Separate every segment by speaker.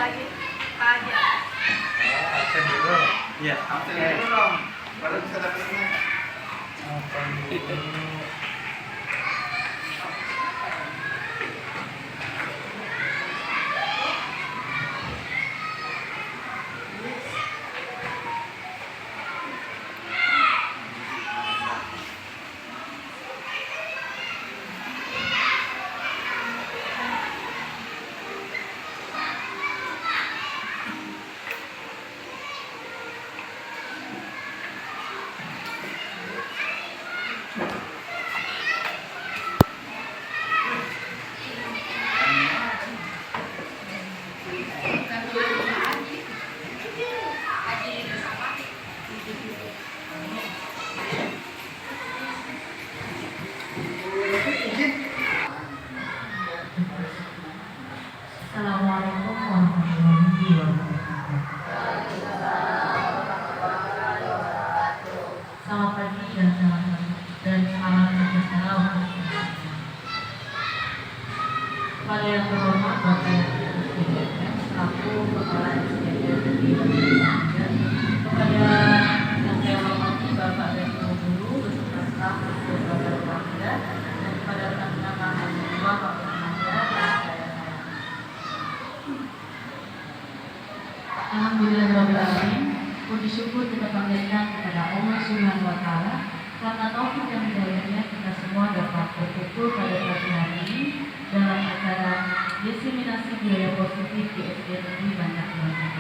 Speaker 1: lagi. Aja.
Speaker 2: Absen dulu. Iya.
Speaker 3: Absen dulu dong. Baru bisa dapat ini.
Speaker 2: Absen dulu.
Speaker 4: Assalamualaikum warahmatullahi wabarakatuh. Selamat pagi dan selamat sejahtera untuk kita. Kepada yang terhormat Bapak Ibu SDM selaku Kepala SDM di Banjar, kepada yang saya hormati Bapak dan Ibu Guru beserta staf beserta keluarga, dan kepada rekan-rekan mahasiswa Bapak Remaja dan saya. Alhamdulillahirrahmanirrahim. Puji syukur kita panjatkan kepada Allah Subhanahu wa Ta'ala karena taufik dan hidayahnya kita semua dapat berkumpul pada pagi hari ini dalam acara diseminasi budaya positif di SDN Negeri Banjar Banjar.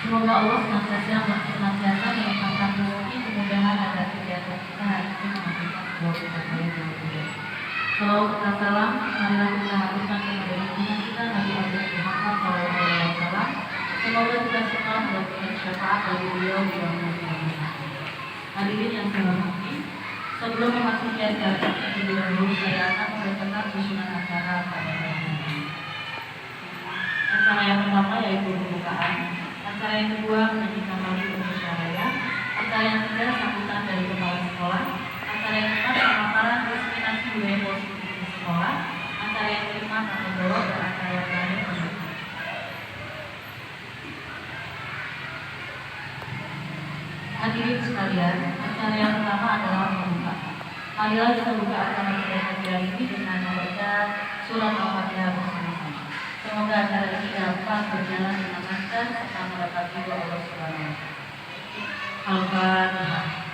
Speaker 4: Semoga Allah senantiasa melimpahkan rezeki kemudahan agar kegiatan kita hari ini menghasilkan sebuah pencapaian yang mulia. Kalau kita salam, marilah kita haturkan kepada junjungan kita Nabi Muhammad SAW. Semoga kita semua mendapatkan syafaat dari beliau di yaumul qiyamah. Hadirin yang saya hormati, sebelum memasuki acara terlebih dahulu saya akan membacakan susunan acara pada malam ini. Acara yang pertama yaitu pembukaan, acara yang kedua menyanyikan lagu Indonesia Raya, acara yang ketiga sambutan dari kepala sekolah, acara yang keempat pemaparan diseminasi budaya positif di sekolah, acara yang kelima tanggung jawab, dan acara yang terakhir penutup. Hadirin sekalian, acara yang pertama adalah pembukaan. Marilah kita buka acara pada pagi hari ini dengan membaca surat Al-Fatihah bersama-sama. Semoga acara ini dapat berjalan dengan lancar serta mendapat ridho Allah Subhanahu wa Ta'ala. Al-Fatihah.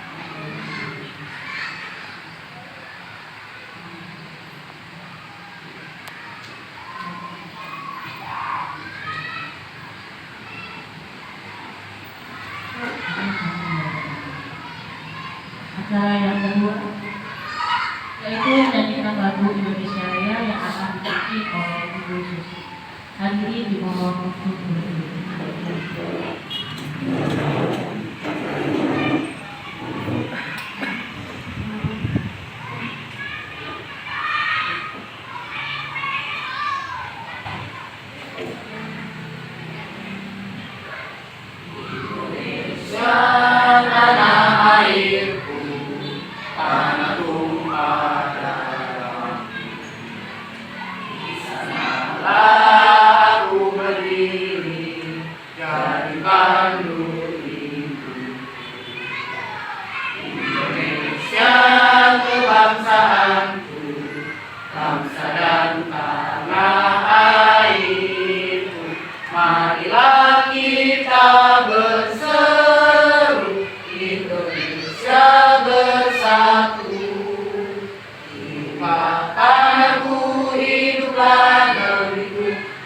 Speaker 4: Acara yang kedua yaitu menyanyikan lagu Indonesia Raya yang akan dipimpin oleh Ibu Susi. Hadirin dimohon untuk berdiri.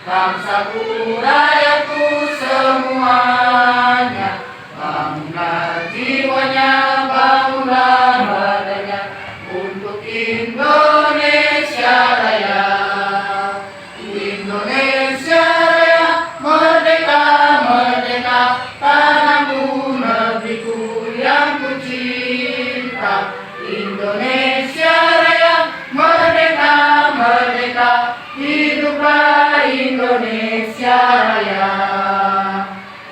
Speaker 3: Bangsaku, rakyatku semuanya, bangunlah jiwanya, bangunlah badannya untuk Indonesia Raya. Indonesia Raya, merdeka, merdeka, tanahku, negeriku yang ku cinta. Indonesia Raya, merdeka, merdeka, hiduplah Indonesia Raya.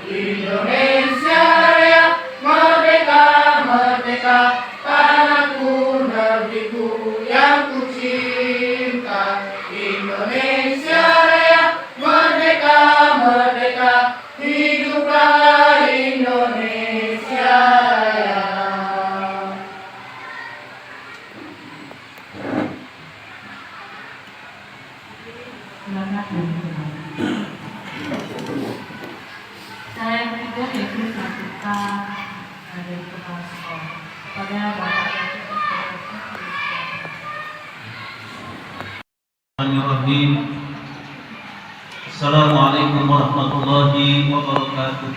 Speaker 3: Indonesia Raya, merdeka, merdeka, tanahku, negeriku yang ku cinta.
Speaker 4: Silakan dilanjutkan. Cara yang ketiga yaitu dilakukan dari kepala sekolah pada Bapak Yaitu
Speaker 1: Bismillahirrahmanirrahim. Assalamualaikum warahmatullahi wabarakatuh.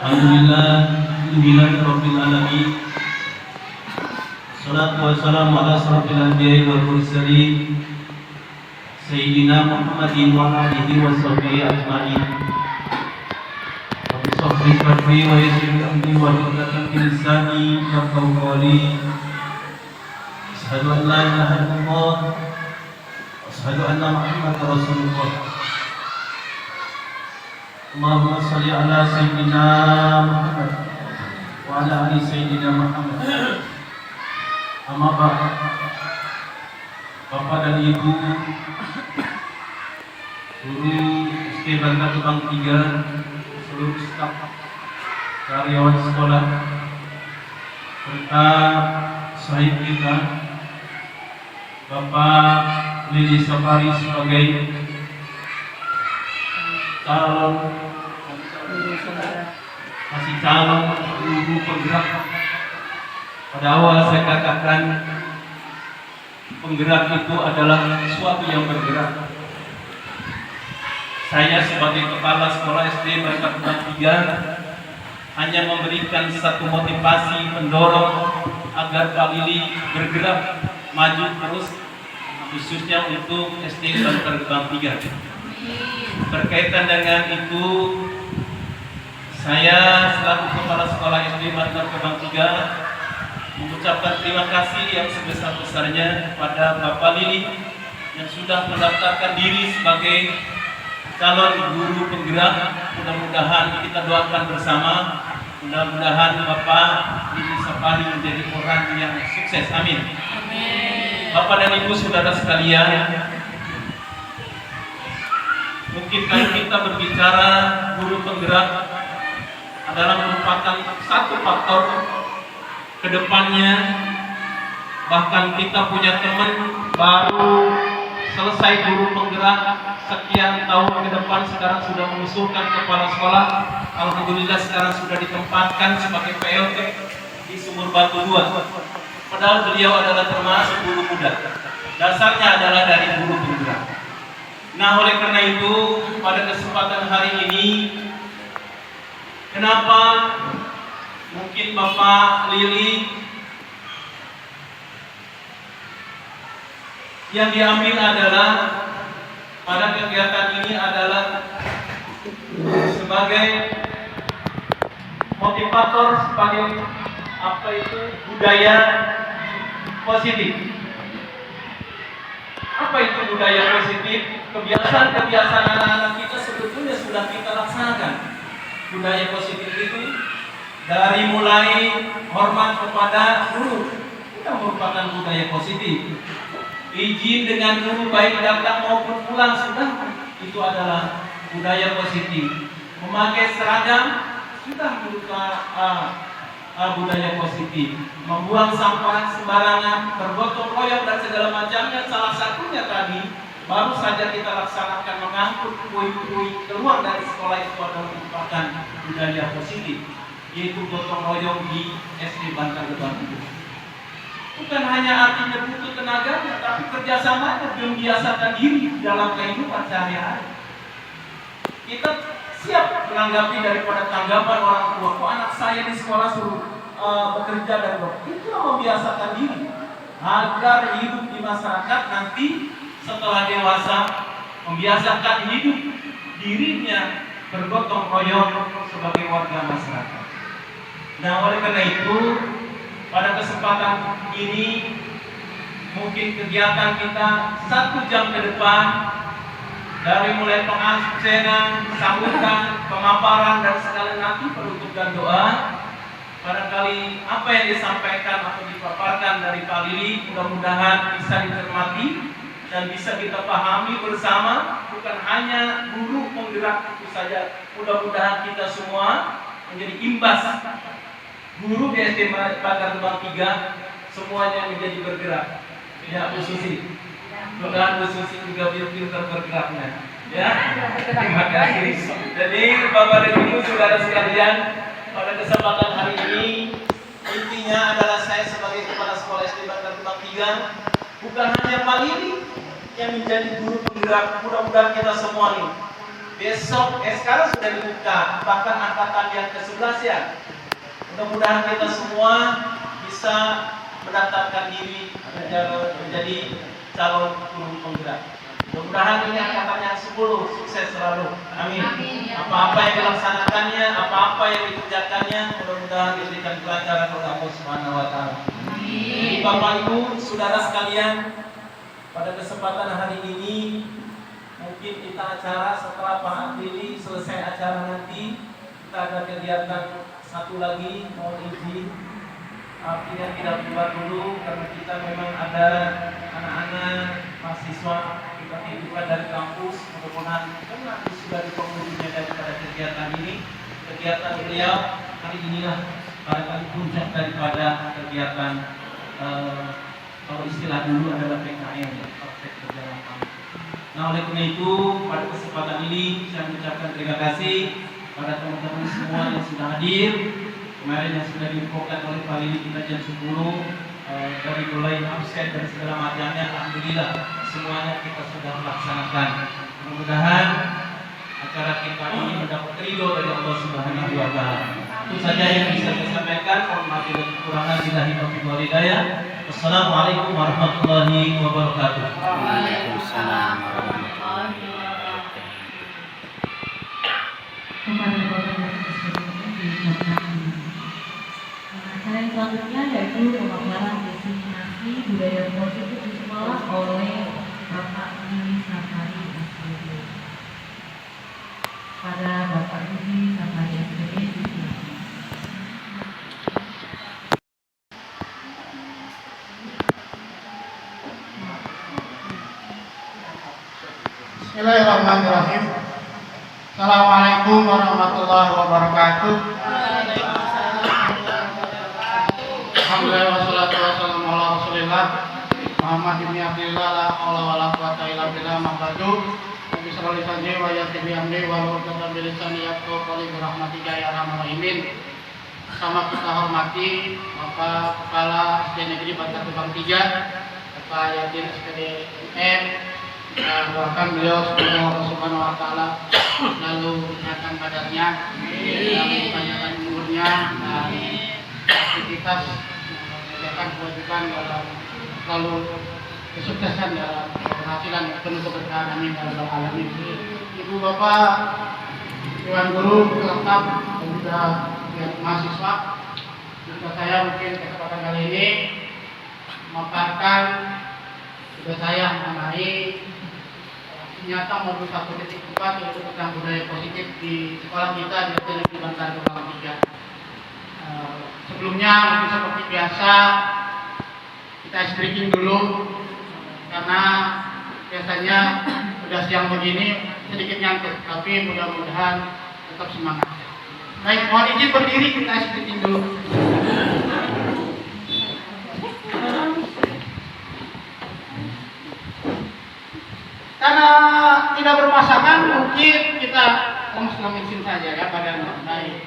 Speaker 1: Alhamdulillahirabbil alamin. Wassalatu wassalamu ala asyrofil anbiya'i wal mursalin Sayyidina Muhammadin wa alihi wa sahbihi ajma'in. Rabbi shrah li sadri wa yassir li amri wahlul 'uqdatam min lisani yafqahu qawli. Asyhadu an la ilaha illallah wa asyhadu anna Muhammadar Rasulullah. Allahumma shalli ala sayyidina Muhammad wa ala ali sayyidina Muhammad. Amma ba'd. Bapak dan Ibu guru SD Bantar Gebang 3, seluruh staf karyawan sekolah serta sahib kita Bapak Lili Safari sebagai calon guru penggerak. Pada awal saya katakan penggerak itu adalah sesuatu yang bergerak. Saya sebagai kepala sekolah SD Bantar Gebang 3 hanya memberikan satu motivasi mendorong agar Pak Lili bergerak maju terus, khususnya untuk SD Bantar Gebang 3. Berkaitan dengan itu, saya selaku kepala sekolah SD Bantar Gebang 3 mengucapkan terima kasih yang sebesar-besarnya kepada Bapak Lili yang sudah mendaftarkan diri sebagai calon guru penggerak. Mudah-mudahan kita doakan bersama, mudah-mudahan Bapak Lili Safari menjadi orang yang sukses. Amin. Bapak dan Ibu saudara sekalian, mungkin kalau kita berbicara guru penggerak adalah merupakan satu faktor kedepannya. Bahkan kita punya teman baru selesai guru penggerak sekian tahun ke depan, sekarang sudah mengusulkan kepala sekolah. Alhamdulillah sekarang sudah ditempatkan sebagai PLT di Sumur Batu 2. Padahal beliau adalah termasuk guru muda, dasarnya adalah dari guru penggerak. Nah, oleh karena itu pada kesempatan hari ini, kenapa mungkin Bapak Lili yang diambil adalah pada kegiatan ini adalah sebagai motivator, sebagai apa itu budaya positif. Apa itu budaya positif? Kebiasaan-kebiasaan anak-anak kita sebetulnya sudah kita laksanakan. Budaya positif itu dari mulai hormat kepada guru, itu merupakan budaya positif. Izin dengan guru baik datang maupun pulang sudah, itu adalah budaya positif. Memakai seragam sudah merupakan budaya positif. Membuang sampah sembarangan, bergotong royong dan segala macamnya, salah satunya tadi baru saja kita laksanakan mengangkut puing-puing keluar dari sekolah, itu adalah merupakan budaya positif, yaitu gotong royong di SD Bantar Gebang itu. Bukan hanya artinya butuh tenaga, tapi kerjasamanya membiasakan diri dalam kehidupan sehari-hari. Kita siap menanggapi daripada tanggapan orang tua, kok anak saya di sekolah suruh bekerja dan itulah membiasakan diri agar hidup di masyarakat nanti setelah dewasa, membiasakan hidup dirinya bergotong royong sebagai warga masyarakat. Nah, oleh karena itu pada kesempatan ini mungkin kegiatan kita 1 jam ke depan, dari mulai pengabsenan, sambutan, pemaparan dan segala nanti penutup dan doa. Barangkali apa yang disampaikan atau dipaparkan dari Pak Lili mudah-mudahan bisa dicermati dan bisa kita pahami bersama, bukan hanya guru penggerak itu saja. Mudah-mudahan kita semua menjadi imbas. Guru di SD Bantar Gebang 3 semuanya menjadi bergerak. Ya, Bu Susi. Mudah-mudahan Bu Susi juga pintar bergeraknya. Ya, terima kasih. Jadi Bapak dan Ibu saudara sekalian, pada kesempatan hari ini intinya adalah saya sebagai kepala sekolah SD Bantar Gebang 3 bukan hanya Pak Lili yang menjadi guru penggerak, mudah-mudahan kita semua nih besok, sekarang sudah dibuka, bahkan angkatan yang ke-11 ya. Mudah-mudahan kita semua bisa mendaftarkan diri menjadi calon guru penggerak. Mudah-mudahan ini angkatan yang 10 sukses selalu. Amin. Apa-apa yang dilaksanakannya, apa-apa yang dikerjakannya, mudah-mudahan diberikan kelancaran oleh Allah Subhanahu wa taala. Jadi Bapak Ibu, saudara sekalian, pada kesempatan hari ini mungkin kita acara setelah Pak Lili selesai acara nanti kita ada kegiatan satu lagi, mohon izin artinya tidak keluar dulu karena kita memang ada anak-anak mahasiswa kita tiduran dari kampus, mudah-mudahan nanti sudah di penghulunya daripada kegiatan ini. Kegiatan beliau hari inilah barangkali puncak daripada kegiatan kalau istilah dulu adalah PKM, praktek kerja lapangan. Nah oleh karena itu pada kesempatan ini saya mengucapkan terima kasih pada teman-teman semua yang sudah hadir. Kemarin yang sudah diinfokan oleh Pak Lili kita jam 10 dari mulai absen dan segala macamnya, alhamdulillah semuanya kita sudah melaksanakan. Mudah-mudahan acara kita ini mendapat ridho dari Allah Subhanahu wa taala. Itu saja yang bisa saya sampaikan. Mohon maaf dan kekurangan, billahi taufiq wal hidayah. Wassalamualaikum warahmatullahi wabarakatuh.
Speaker 3: Waalaikumsalam warahmatullahi wabarakatuh.
Speaker 4: Kepada Bapak dan Ibu sekalian diingatkan. Acara yang selanjutnya yaitu pemaparan diseminasi budaya positif di sekolah oleh Bapak Yudi Safari SPD. Pada Bapak Yudi Safari SPD disilakan.
Speaker 3: Bismillahirrahmanirrahim. Assalamualaikum warahmatullahi wabarakatuh. Alhamdulillah wassalatu wassalamu ala Rasulillah Muhammad ibn Abdillah la haula wala quwata illa billah ma ba'du. Rabbi shrah li sadri wa yassir li amri wa hlul 'uqdatam min lisani yafqahu qawli bi rahmatika ya arhamar rahimin. Sama kita hormati Bapak Kepala SD Negeri Bantar Gebang 3, Bapak Yadin SPD MM. Doakan beliau semoga Allah Subhanahu wa taala selalu meningkatkan kadarnya, memperpanjangkan umurnya dan aktivitas mengerjakan kewajiban dalam selalu kesuksesan dalam keberhasilan penuh keberkahan, amin ya rabbal alamin. Ibu bapak, dewan guru lengkap dan juga mahasiswa, juga saya mungkin kesempatan kali ini memaparkan tugas saya mengenai nyata modul 1.4 yaitu tentang budaya positif di sekolah kita di SD Negeri Bantar Gebang 3. Sebelumnya mungkin seperti biasa kita ice breaking dulu karena biasanya sudah siang begini sedikit nyantuk, tapi mudah-mudahan tetap semangat. Baik, mohon izin berdiri kita ice breaking dulu. Karena tidak berpasangan mungkin kita lemes-lemesin saja ya badan baik.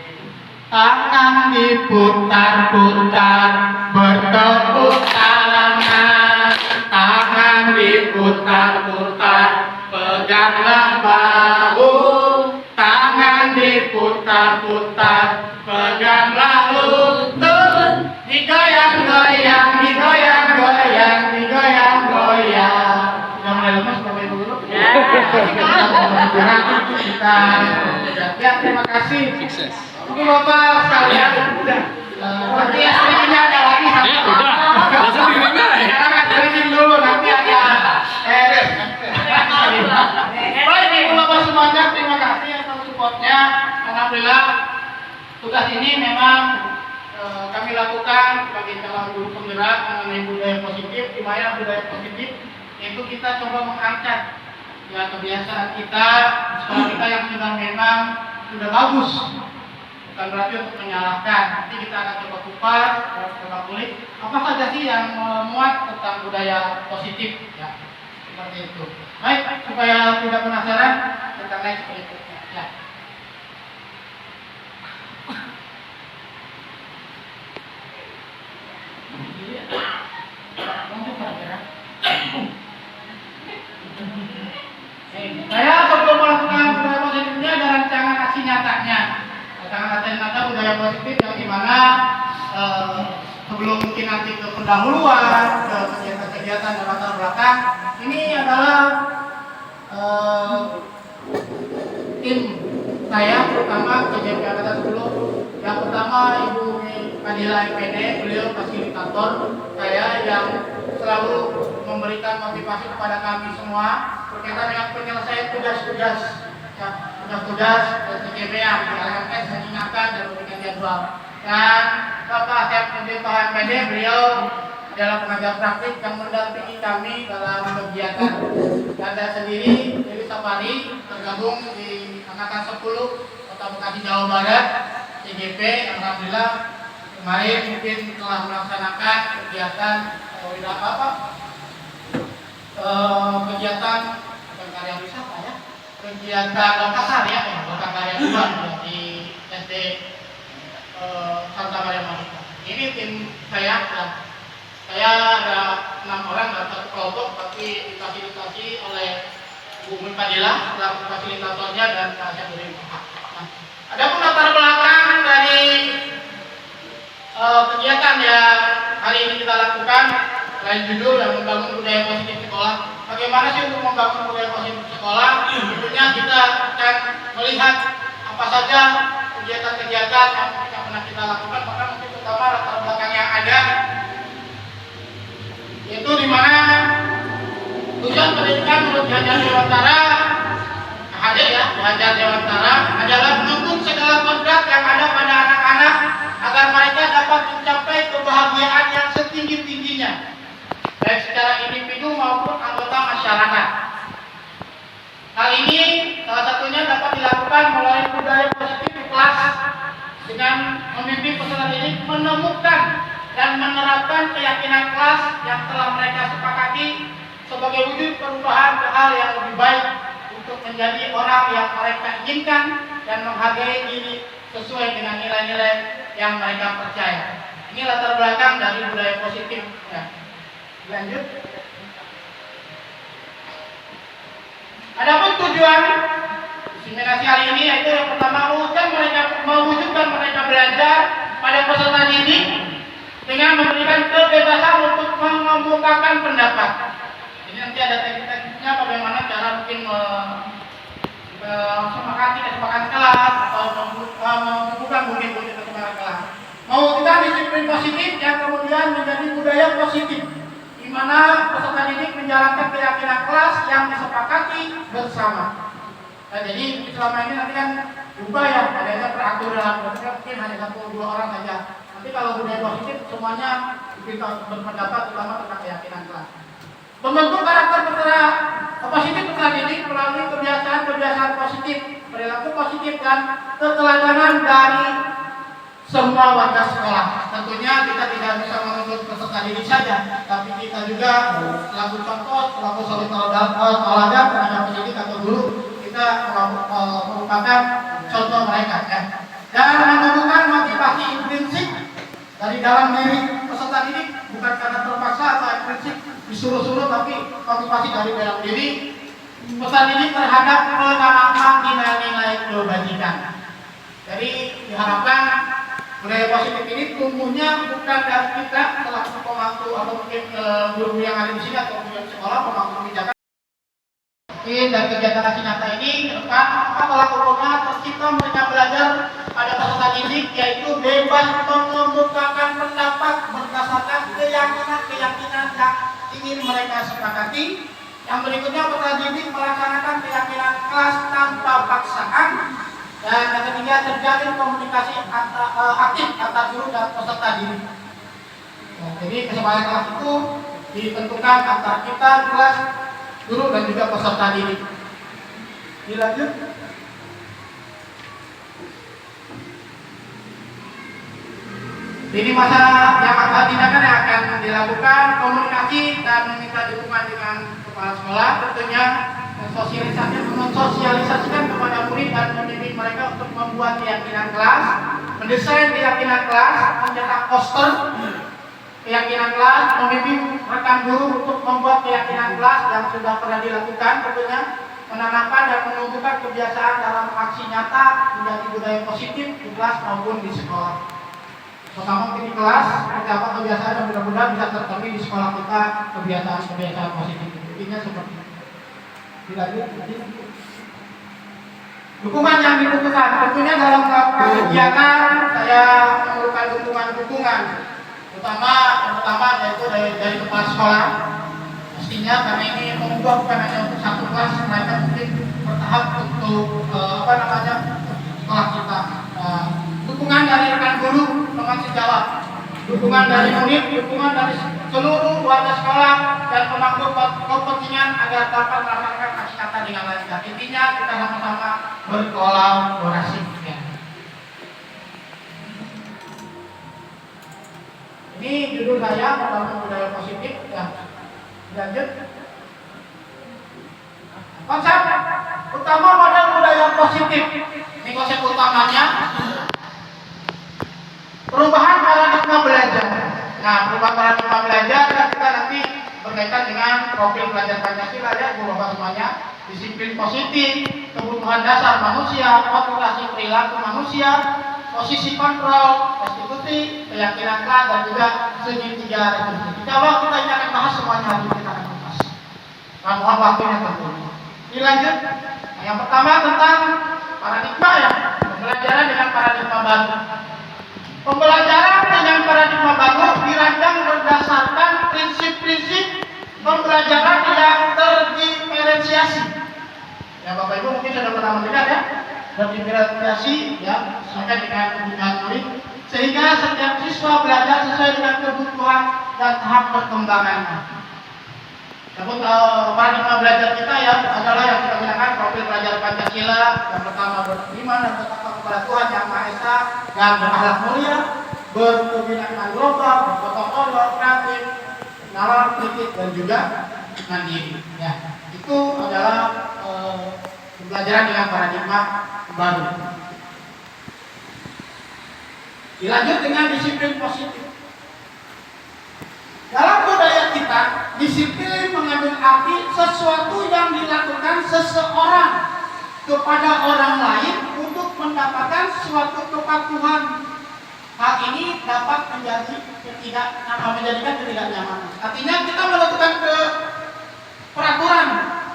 Speaker 3: Tangan diputar-putar bertepuk tangan, tangan diputar-putar peganglah bahu, tangan diputar-putar peganglah lutut, digoyang-goyang, digoyang-goyang, digoyang-goyang. Sudah mulai lemas Bapak Ibu Guru? Ya. Kita ya, terima kasih. Sukses. Oke Bapak sekalian, nanti istrinya ada lagi satu.
Speaker 2: Langsung dirinya ya?
Speaker 3: Jangan training dulu, nanti ada baik Ibu Bapak semuanya, terima kasih atas supportnya. Alhamdulillah tugas ini memang kami lakukan sebagai calon guru penggerak mengenai budaya positif. Di mana budaya positif yaitu kita coba mengangkat ya kebiasaan kita sekolah kita yang sudah memang sudah bagus. Bukan berarti untuk menyalahkan. Nanti kita akan coba kupas, coba kulik apa saja sih yang memuat tentang budaya positif ya. seperti itu. Baik, supaya tidak penasaran, kita naik berikutnya. Ya. Saya sebelum melakukan budaya positifnya ada rancangan aksi nyatanya. Rancangan aksi nyata budaya positif yang dimana sebelum mungkin nanti ke pendahuluan, ke kegiatan-kegiatan dan latar belakang, ini adalah tim saya terutama KJP Angkatan 10. Yang pertama Ibu Kadila MPD, beliau fasilitator saya yang selalu memberikan motivasi kepada kami semua berkaitan dengan penyelesaian tugas-tugas ya, tugas-tugas KJP yang di LMS mengingatkan dan memberikan jadwal. Dan Bapak Asep Pak MPD, beliau adalah pengajar praktik yang mendampingi kami dalam kegiatan. Dan saya sendiri Dewi Sapari tergabung di Angkatan 10 Kota Bekasi Jawa Barat CGP. Alhamdulillah kemarin mungkin telah melaksanakan kegiatan kegiatan bukan karya wisata ya, kegiatan lokakarya lokakarya 2 di SD Santa Maria Monica. Ini tim saya ada 6 orang dalam satu kelompok, tapi difasilitasi oleh Bu Kadila selaku fasilitatornya dan saya beri. Adapun latar belakang dari kegiatan yang hari ini kita lakukan, lain judul yang membangun budaya positif sekolah. Bagaimana sih untuk membangun budaya positif sekolah? Tentunya kita akan melihat apa saja kegiatan-kegiatan yang pernah kita lakukan, maka mungkin pertama latar belakang yang ada, yaitu di mana tujuan pendidikan menurut Hajar Dewantara, Hajar Dewantara adalah menuntut segala kodrat yang ada pada anak-anak agar mereka dapat mencapai kebahagiaan yang setinggi-tingginya, baik secara individu maupun anggota masyarakat. Hal ini salah satunya dapat dilakukan melalui budaya positif di kelas dengan membimbing peserta didik menemukan dan menerapkan keyakinan kelas yang telah mereka sepakati sebagai wujud perubahan ke hal yang lebih baik untuk menjadi orang yang mereka inginkan dan menghargai diri sesuai dengan nilai-nilai yang mereka percaya. Ini latar belakang dari budaya positif. Ya. Lanjut. Adapun tujuan diseminasi hari ini yaitu yang pertama mewujudkan mereka belajar pada peserta didik dengan memberikan kebebasan untuk mengemukakan pendapat. Ini nanti ada teknik-tekniknya bagaimana cara mungkin kesepakatan kelas atau membuka bukit-bukit kesepakatan kelas. Mewujudkan disiplin positif yang kemudian menjadi budaya positif, di mana peserta didik menjalankan keyakinan kelas yang disepakati bersama. Nah, jadi selama ini nanti kan berubah ya, adanya peraturan, mungkin hanya 1-2 orang saja. Nanti kalau budaya positif semuanya kita berpendapat terutama tentang keyakinan kelas. Membentuk karakter peserta positif peserta didik melalui kebiasaan-kebiasaan positif, perilaku positif dan keteladanan dari semua warga sekolah. Tentunya kita tidak bisa menuntut peserta didik saja, tapi kita juga selaku contoh, selaku suri teladan terhadap pendidik atau guru, kita merupakan contoh mereka. Ya. Dan menemukan motivasi intrinsik dari dalam diri peserta didik, bukan karena terpaksa atau intrinsik disuruh-suruh, tapi motivasi dari dalam diri peserta didik terhadap penanaman nilai-nilai kebajikan. Jadi diharapkan budaya positif ini tumbuhnya bukan dari kita selaku pemangku atau mungkin guru yang ada di sini atau di sekolah pemangku kebijakan. Dan kegiatan aksi nyata ini ke depan adalah ukurnya tercipta mereka belajar pada peserta didik, yaitu bebas mengemukakan pendapat berdasarkan keyakinan yang ingin mereka sepakati. Yang berikutnya peserta didik melaksanakan keyakinan kelas tanpa paksaan. Dan yang ketiga terjalin komunikasi aktif antar guru dan peserta didik. Nah, jadi kesepakatan kelas itu ditentukan antara kita kelas, guru dan juga peserta didik. Dilanjut. Ini masa yang tindakan yang akan dilakukan komunikasi dan meminta dukungan dengan kepala sekolah tentunya mensosialisasikan kepada murid dan pendidik mereka untuk membuat keyakinan kelas, mendesain keyakinan kelas, mencetak poster keyakinan kelas, membimbing rekan guru untuk membuat keyakinan kelas yang sudah pernah dilakukan, tentunya menanamkan dan menumbuhkan kebiasaan dalam aksi nyata menjadi budaya positif di kelas maupun di sekolah. Pertama mungkin di kelas, seperti apa kebiasaan yang mudah-mudahan bisa tercermin di sekolah kita, kebiasaan positif. Intinya seperti itu. Dilanjut. Dukungan yang dibutuhkan, tentunya dalam kegiatan saya memerlukan dukungan, yang pertama yaitu dari kepala sekolah. Pastinya karena ini mengubah bukan hanya untuk satu kelas, mereka mungkin bertahap untuk sekolah kita. Dukungan dari rekan guru teman sejawat, dukungan dari murid, dukungan dari seluruh warga sekolah dan pemangku kepentingan agar dapat melaksanakan aksi kata dengan lancar. Intinya kita sama-sama berkolaborasi. Ya. Ini judul saya membangun budaya positif. Ya. Lanjut. Konsep utama model budaya positif. Ini konsep utamanya. Perubahan paradigma belajar. Nah, perubahan paradigma belajar kita nanti berkaitan dengan profil belajar Pancasila ya, Bapak semuanya. Disiplin positif, kebutuhan dasar manusia, motivasi perilaku manusia, posisi kontrol, restitusi, keyakinan kelas dan juga segitiga restitusi. Kalau kita ini akan bahas semuanya hari kita akan bahas. Nah, mohon waktunya tentu. Dilanjut. Nah, yang pertama tentang paradigma ya, pembelajaran dengan paradigma baru. Pembelajaran dengan paradigma baru dirancang berdasarkan prinsip-prinsip pembelajaran yang terdiferensiasi. Ya Bapak Ibu mungkin sudah pernah mendengar ya, terdiferensiasi ya sesuai dengan kebutuhan murid, sehingga setiap siswa belajar sesuai dengan kebutuhan dan tahap perkembangannya. Namun paradigma belajar kita ya adalah yang kita gunakan profil belajar Pancasila yang pertama beriman dan bertakwa kepada Tuhan Yang Maha Esa dan berakhlak mulia, berkebinekaan global, bergotong royong, kreatif, nalar, kritis dan juga mandiri. Ya, itu adalah pembelajaran dengan paradigma baru. Dilanjut dengan disiplin positif. Dalam budaya kita, disiplin mengambil arti sesuatu yang dilakukan seseorang kepada orang lain untuk mendapatkan suatu kepatuhan. Hal ini dapat menjadikan ketidaknyamanan. Artinya kita menentukan peraturan,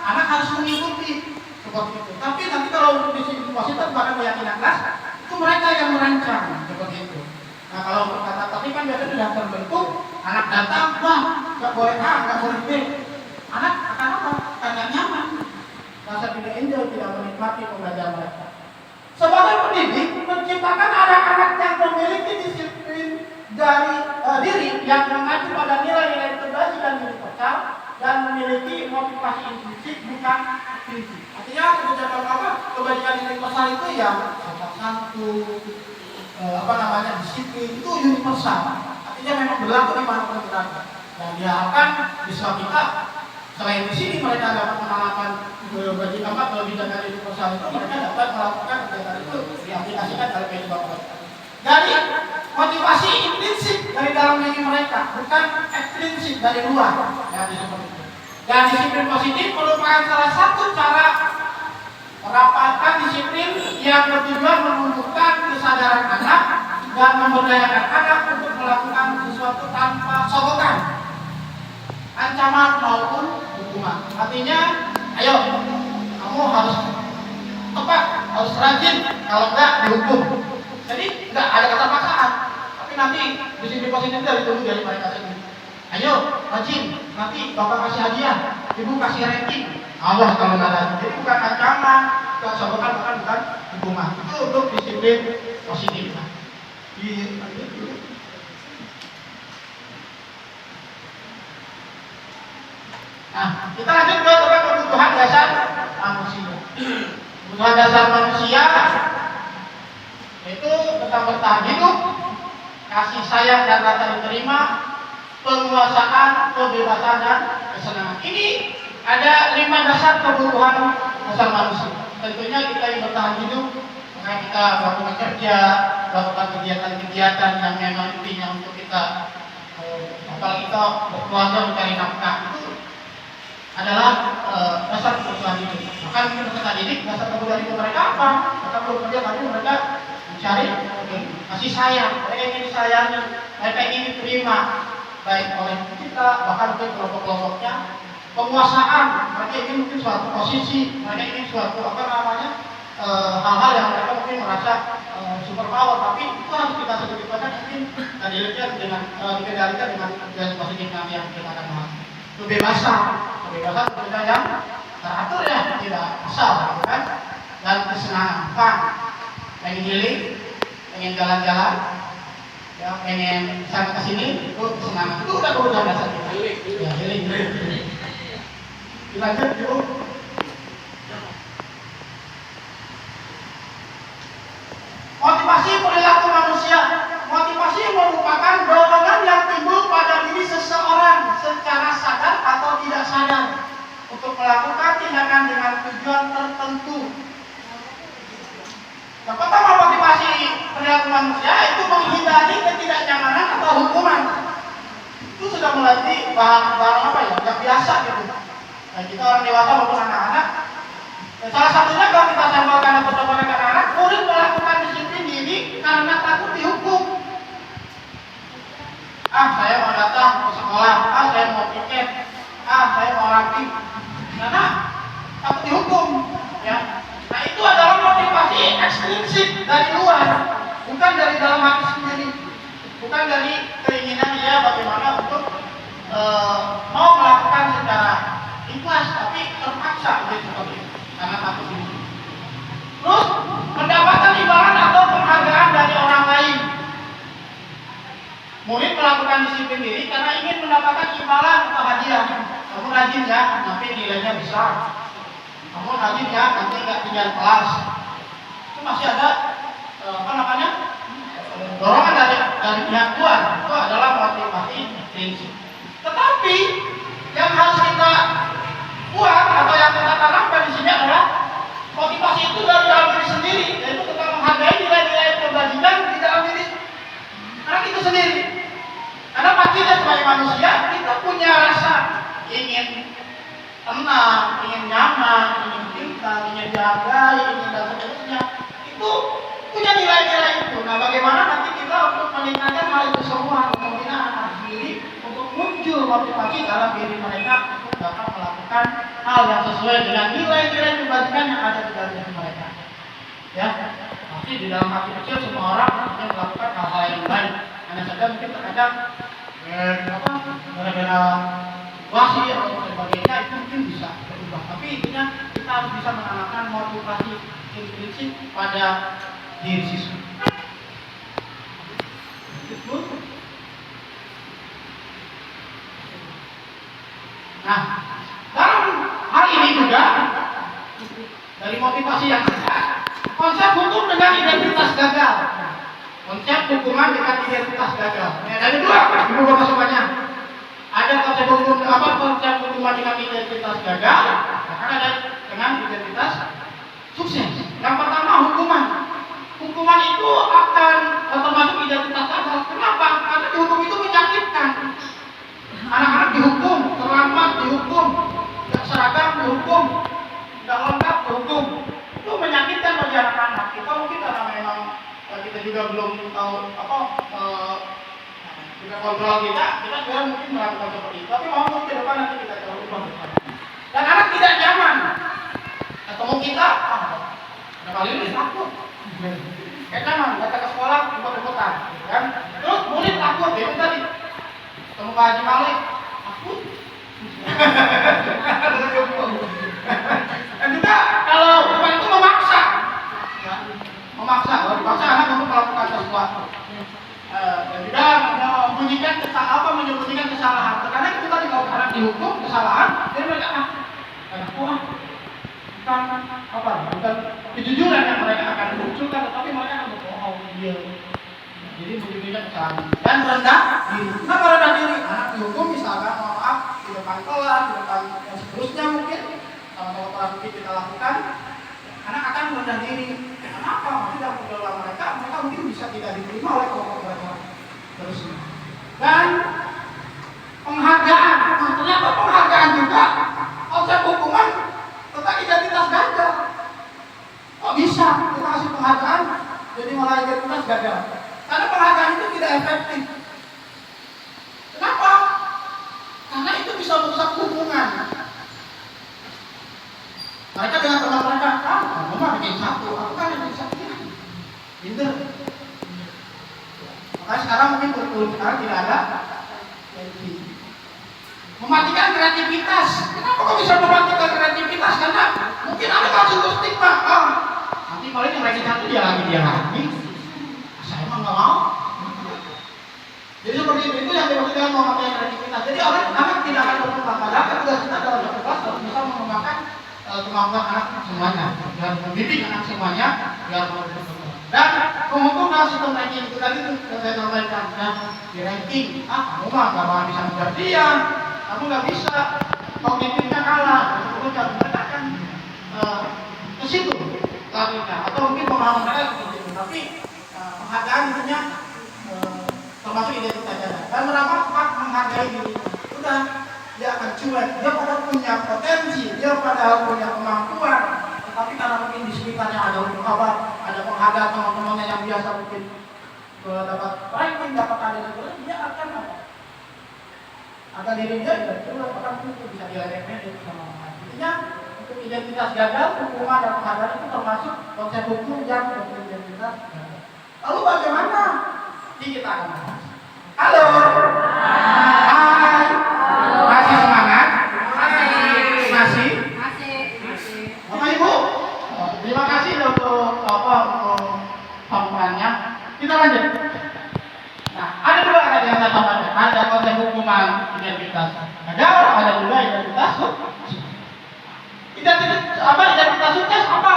Speaker 3: anak harus mengikuti seperti itu. Tapi nanti kalau untuk disiplin positif bahkan keyakinan kelas, itu mereka yang merancang seperti itu. Nah kalau berkata tapi kan biasanya sudah terbentuk, anak datang, wah nggak boleh A, nggak boleh B. Anak akan apa? Karena nyaman, rasa tidak enjoy, tidak menikmati pembelajaran mereka. Sebagai pendidik, menciptakan anak-anak yang memiliki disiplin dari diri yang mengacu pada nilai-nilai terbaik dan universal dan memiliki motivasi intrinsik bukan prinsip. Artinya kebajikan universal itu yang sopan santun, disiplin itu universal. Artinya memang berlaku di mana-mana berada. Dan diharapkan siswa kita selain di sini mereka dapat menanamkan kebijakan universal itu, mereka dapat melakukan kegiatan itu diaplikasikan dalam kehidupan mereka. Dari motivasi intrinsik dari dalam diri mereka, bukan ekstrinsik dari luar. Ya, seperti itu. Dan disiplin positif merupakan salah satu cara merapatkan disiplin yang bertujuan menumbuhkan kesadaran anak dan memberdayakan anak untuk melakukan sesuatu tanpa sogokan, ancaman maupun hukuman. Artinya, ayo, kamu harus tepat, harus rajin, kalau enggak dihukum. Jadi enggak ada kata paksaan, tapi nanti disiplin positif dari dulu dari mereka sendiri. Ayo, rajin, nanti bapak kasih hadiah, ibu kasih ranking. Allah kalau nada. Jadi bukan ancaman, bukan sogokan, bukan hukuman. Itu untuk disiplin positif. Nah, kita lanjut ke kebutuhan dasar manusia. Kebutuhan dasar manusia itu tentang bertahan hidup, kasih sayang dan rasa diterima, penguasaan, kebebasan dan kesenangan. Ini Ada 5 dasar kebutuhan asal manusia. Tentunya kita yang bertahan hidup, maka kita melakukan kerja, melakukan kegiatan-kegiatan yang memang intinya untuk kita, apalagi kita berkeluarga mencari nafkah, itu adalah dasar kebutuhan hidup. Bahkan peserta didik, dasar kebutuhan hidup mereka apa? Mereka belum kerja, tapi mereka mencari kasih sayang. Mereka ingin disayangi, mereka ingin diterima, baik oleh kita, bahkan ke kelompok-kelompoknya. Penguasaan, mereka ingin mungkin suatu posisi, mereka ingin suatu hal-hal yang mereka mungkin merasa super power, tapi itu harus kita sedikit banyak mungkin dikendalikan dengan positif yang kita akan bahas. Kebebasan tentunya yang teratur ya, tidak asal, gitu kan? Dan kesenangan, pengen healing, pengen jalan-jalan, ya, pengen sana ke sini, itu kesenangan, itu udah kebutuhan dasar kita. Ya, healing. Dilanjut yuk. Motivasi perilaku manusia. Motivasi merupakan dorongan yang timbul pada diri seseorang secara sadar atau tidak sadar untuk melakukan tindakan dengan tujuan tertentu. Yang pertama, motivasi perilaku manusia itu menghindari ketidaknyamanan atau hukuman. Itu sudah melatih barang apa ya? Yang biasa gitu. Nah, kita orang dewasa maupun anak-anak, salah satunya kalau kita sampaikan atau contohkan anak-anak, murid melakukan disiplin diri karena takut dihukum. Saya mau datang ke sekolah, saya mau piket, saya mau rapi, karena takut dihukum. Ya, nah itu adalah motivasi ekstrinsik dari luar, bukan dari dalam hati sendiri, bukan dari keinginan dia bagaimana untuk mau melakukan secara ikhlas, tapi terpaksa gitu karena takut ini. Terus mendapatkan imbalan atau penghargaan dari orang lain. Murid melakukan disiplin diri karena ingin mendapatkan imbalan atau hadiah. Kamu rajin ya, nanti nilainya besar. Kamu rajin ya, nanti nggak tinggal kelas. Itu masih ada dorongan dari pihak luar. Itu adalah motivasi prinsip. Tetapi yang harus kita buat atau yang kita tanamkan di sini adalah motivasi itu dari dalam diri sendiri, yaitu kita menghargai nilai-nilai kebajikan di dalam diri anak itu sendiri. Karena pastinya sebagai manusia kita punya rasa ingin tenang, ingin nyaman, ingin cinta, ingin dihargai, ingin dan seterusnya. Itu punya nilai-nilai itu. Nah, bagaimana nanti kita untuk meningkatkan hal itu semua, membina anak sendiri untuk muncul motivasi dalam diri mereka untuk dapat melakukan hal yang sesuai dengan nilai-nilai kebajikan yang ada di dalam diri mereka. Ya, pasti di dalam hati kecil semua orang mungkin melakukan hal-hal yang baik. Hanya saja mungkin terkadang gara-gara situasi atau sebagainya itu mungkin bisa berubah. Tapi intinya kita harus bisa menanamkan motivasi intrinsik pada diri siswa. Nah, dalam hal ini juga dari motivasi yang ada, konsep hukum dengan identitas gagal. Konsep hukuman dengan identitas gagal. Ada dua, ibu bapak semuanya. Ada konsep hukum konsep hukuman dengan identitas gagal, bahkan ada dengan identitas sukses. Yang pertama hukuman. Hukuman itu akan termasuk identitas gagal. Kenapa? Karena dihukum itu menyakitkan. Anak-anak dihukum, terlambat dihukum, tidak seragam dihukum, tidak lengkap dihukum. Itu menyakitkan bagi anak-anak. Kita mungkin karena memang kita juga belum tahu kita kontrol kita juga mungkin melakukan seperti itu. Tapi mau ke depan nanti kita coba ubah. Dan anak tidak nyaman. Ketemu kita, ada kali ini takut. Nyaman, datang ke sekolah, ikut-ikutan, kan? Terus murid takut, ya tadi. Ketemu Pak Haji Malik, takut. Dan juga kalau hukuman itu memaksa, ya, memaksa anak untuk melakukan sesuatu. Dan juga menyembunyikan kesalahan. Terkadang kita tadi kalau anak dihukum kesalahan, dia mereka bukan kejujuran yang mereka akan munculkan, tetapi mereka akan berbohong dia. Jadi menyembunyikan kesalahan dan rendah diri. Kenapa rendah diri? Anak dihukum misalkan maaf di depan kelas, di depan seterusnya mungkin sama-sama terapi kita lakukan. Anak akan merendah diri. Kenapa? Maksudnya dalam mereka mungkin bisa tidak diterima oleh kelompok mereka terusnya. Dan penghargaan, ternyata penghargaan juga konsep hukuman tentang identitas gagal. Kok bisa kita kasih penghargaan jadi malah identitas gagal? Karena penghargaan itu tidak efektif. Kenapa? Karena itu bisa merusak hubungan. Mereka dengan teman mereka, kamu mah bikin satu, aku kan yang bisa bikin. Pinter. Makanya sekarang mungkin kurikulum sekarang tidak ada mematikan kreativitas. Kenapa kok bisa mematikan kreativitas? Karena mungkin ada kasus stigma. Nanti paling yang ranking satu dia lagi. Saya emang nggak mau. Jadi seperti itu yang dimaksudkan mematikan kreativitas. Jadi anak tidak akan berkembang. Padahal tugas kita dalam satu kelas harus bisa mengembangkan kemampuan anak semuanya, dan mendidik anak semuanya biar berkembang. Dan penghukum dalam sistem ranking itu tadi itu saya sampaikan ya, di ranking, kamu mah gak bakal bisa mengejar dia, kamu nggak bisa, kognitifnya kalah, mereka kan ke situ larinya, atau mungkin pemahaman mereka seperti itu. Tapi penghargaan intinya termasuk identitas jalan dan merapat menghargai diri. Udah, dia akan cuek, dia padahal punya potensi, dia padahal punya kemampuan, tetapi karena mungkin di sekitarnya ada kabar, ada penghargaan teman-temannya yang biasa mungkin dapat ranking, dapat ada dia akan apa? Akan diri dia itu akan itu bisa dilakukan itu sama orang. Intinya untuk identitas gagal, hukuman dan penghargaan itu termasuk konsep hukum yang identitas gagal. Lalu bagaimana? Ini kita akan bahas. Halo. Hai. Masih semangat? Masih. Bapak Ibu, terima kasih untuk pembukaannya. Kita lanjut. Nah, ada dua tadi yang saya sampaikan. Ada konsep hukuman identitas gagal, ada juga identitas sukses. Identitas sukses apa?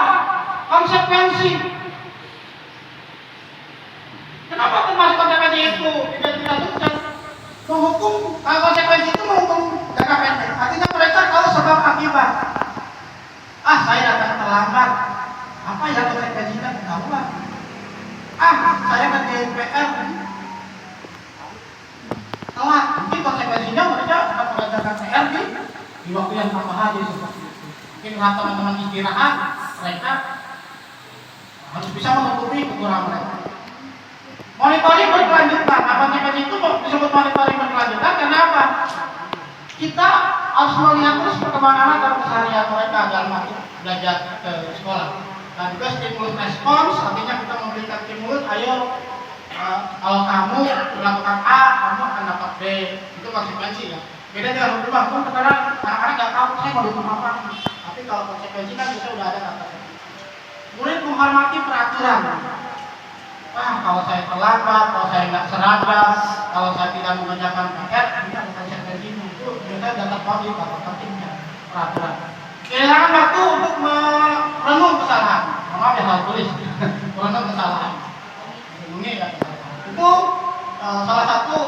Speaker 3: Konsekuensi. Kenapa termasuk konsekuensi itu identitas sukses? Menghukum konsekuensi itu menghukum jangka pendek. Artinya mereka kalau sebab akibat. Saya datang terlambat. Apa ya konsekuensinya? Ketahuan. Saya ngerjain PR. Telat. Mungkin konsekuensinya mereka akan mengerjakan PR di waktu yang tambah aja seperti itu. Mungkin saat teman-teman istirahat, mereka harus bisa menutupi kekurangan mereka. Monitoring berkelanjutan. Konsekuensi itu disebut monitoring berkelanjutan. Kenapa? Kita harus melihat terus perkembangan anak dalam keseharian mereka dalam waktu belajar ke sekolah. Dan juga stimulus respons, artinya kita memberikan stimulus, ayo kalau kamu melakukan A, kamu akan dapat B. Itu konsekuensi ya. Beda dengan hukuman. Hukum sekarang anak-anak nggak tahu saya mau dihukum apa. Tapi kalau konsekuensi kan bisa udah ada kata-kata. Kemudian menghormati peraturan. Kalau saya terlambat, kalau saya nggak seragam, kalau saya tidak mengerjakan PR, ini ada konsekuensinya. Itu biasanya data kode, data pentingnya peraturan. Kehilangan waktu untuk merenung kesalahan. Maaf ya, harus tulis. Merenung kesalahan. Ini ya kesalahan. Itu salah satu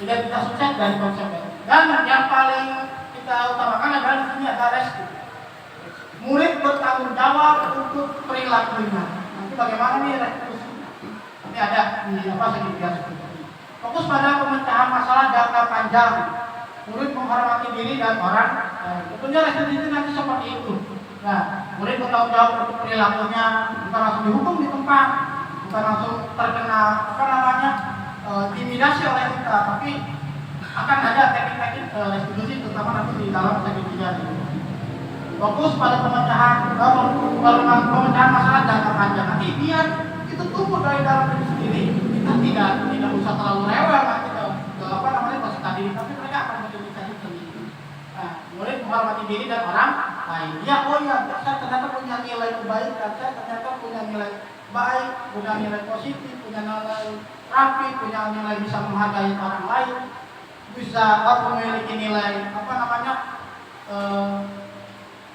Speaker 3: identitas sukses dari konsekuensi. Dan yang paling kita utamakan adalah di sini ada resiko. Murid bertanggung jawab untuk perilakunya. Bagaimana nih restitusi? Ini ada di segitiga seperti. Fokus pada pemecahan masalah jangka panjang. Murid menghormati diri dan orang. Tentunya restitusi nanti seperti itu. Nah, murid bertanggung jawab untuk perilakunya, bukan langsung dihukum di tempat, bukan langsung terkena intimidasi oleh kita, tapi akan ada teknik-teknik restitusi terutama nanti di dalam segitiga. Fokus pada pemecahan masalah jangka panjang. Nanti biar itu tumbuh dari dalam diri sendiri. Kita tidak usah terlalu rewel nanti masuk tadi, tapi mereka akan menjadi sendiri. Nah, mulai menghormati diri dan orang lain. Saya ternyata punya nilai kebaikan, saya ternyata punya nilai baik, punya nilai positif, punya nilai rapi, punya nilai bisa menghargai orang lain, bisa memiliki nilai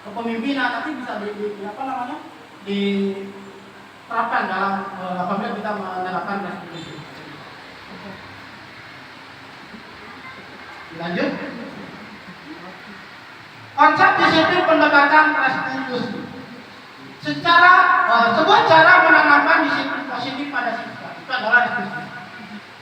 Speaker 3: kepemimpinan, nanti bisa diterapkan dalam apabila kita menerapkan restitusi. Lanjut. Konsep disiplin pendekatan restitusi. Sebuah cara menanamkan disiplin positif pada siswa itu adalah restitusi.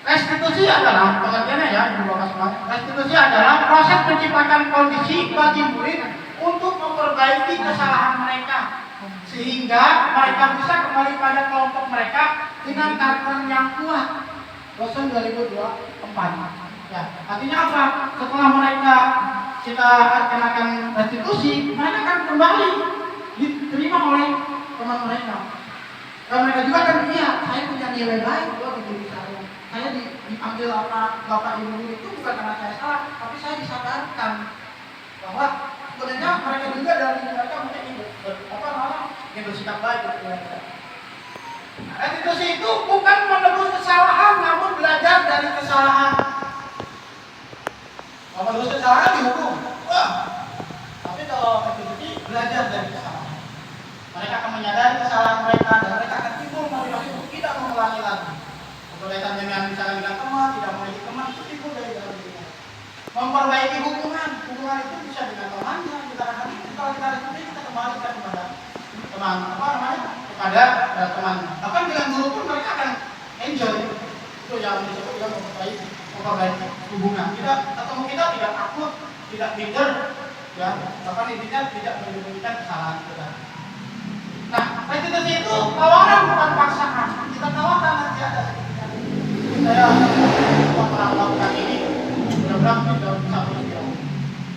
Speaker 3: Restitusi adalah pengertiannya ya, Ibu Bapak semua. Restitusi adalah proses menciptakan kondisi bagi murid untuk memperbaiki kesalahan mereka sehingga mereka bisa kembali pada kelompok mereka dengan karakter yang kuat. Dosen 2024. Ya, artinya apa? Setelah mereka kita kenakan restitusi, mereka akan kembali diterima oleh teman mereka. Dan mereka juga akan lihat, saya punya nilai baik loh di diri saya diambil apa bapak ibu itu bukan karena saya salah, tapi saya disadarkan bahwa sebenarnya mereka juga dari mereka punya bersikap baik untuk mereka. Restitusi itu bukan menebus kesalahan, namun belajar dari kesalahan. Kalau menebus kesalahan dihukum, tapi kalau restitusi belajar dari kesalahan. Mereka akan menyadari kesalahan mereka dan mereka akan timbul motivasi untuk tidak mengulangi lagi. Berkaitan dengan misalnya dengan teman, tidak memiliki teman itu timbul dari dalam dirinya. Memperbaiki hubungan itu bisa dengan temannya. Kita akan kalau kita restitusi kita kembalikan kepada teman kepada teman. Bahkan dengan guru pun mereka akan enjoy. Itu yang disebut dengan memperbaiki hubungan. Kita ketemu kita tidak takut, tidak minder, ya. Bahkan intinya tidak menyembunyikan kesalahan kita. Nah, restitusi itu tawaran bukan paksaan. Kita tawarkan nanti ada sedikit. Saya pernah melakukan ini, mudah-mudahan tidak bisa berjalan.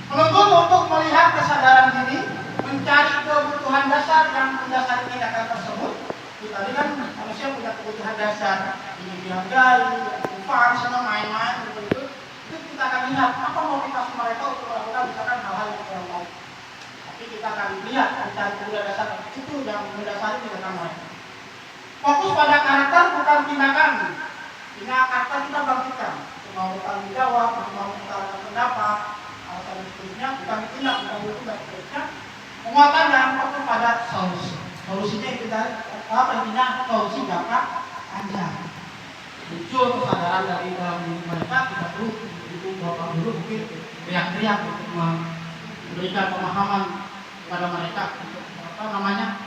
Speaker 3: Menuntut untuk melihat kesadaran diri, mencari kebutuhan dasar yang mendasari tindakan tersebut. Tadi kan manusia punya kebutuhan dasar, ingin dihargai, fun, senang main-main, itu kita akan lihat apa motivasi mereka untuk melakukan misalkan hal-hal yang kurang baik. Tapi kita akan lihat mencari kebutuhan dasar itu yang mendasari tindakan mereka. Fokus pada karakter bukan tindakan. Karakter kita bangkitkan, mau bertanggung jawab, mau mengutarakan pendapat, alasan seterusnya, bukan tindak, bukan itu dan seterusnya. Penguatan dan fokus pada solusi. Solusinya itu apa intinya? Solusi jangka panjang. Muncul kesadaran dari dalam diri mereka, tidak perlu itu bapak dulu mungkin teriak-teriak untuk memberikan pemahaman kepada mereka untuk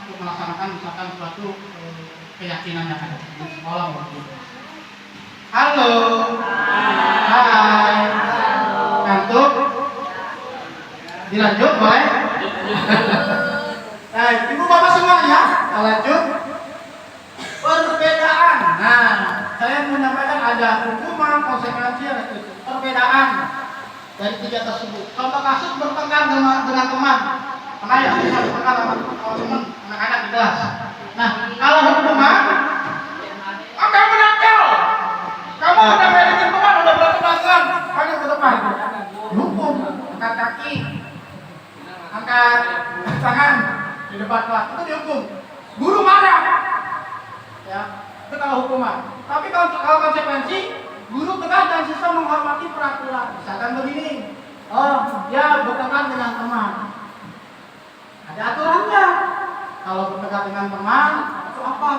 Speaker 3: untuk melaksanakan misalkan suatu keyakinan yang ada di sekolah waktu. Halo. Hai. Ngantuk? Dilanjut boleh? Nah, ibu bapak semuanya, lanjut. Perbedaan. Nah, saya menyampaikan ada hukuman, konsekuensi, restitusi. Perbedaan dari tiga tersebut. Contoh kasus bertengkar dengan teman. Karena ya, bisa bertengkar sama teman, anak-anak di kelas. Nah, kalau hukuman, kamu nakal. Kamu udah balikin teman, udah berantem-berantem. Kamu ke depan. Hukum, angkat kaki, angkat tangan di depan kelas. Itu dihukum. Guru marah. Ya, itu kalau hukuman. Tapi kalau konsekuensi, guru tegas dan siswa menghormati peraturan. Misalkan begini, dia bertengkar dengan teman. Ada aturannya. Kalau bertengkar dengan teman, itu apa?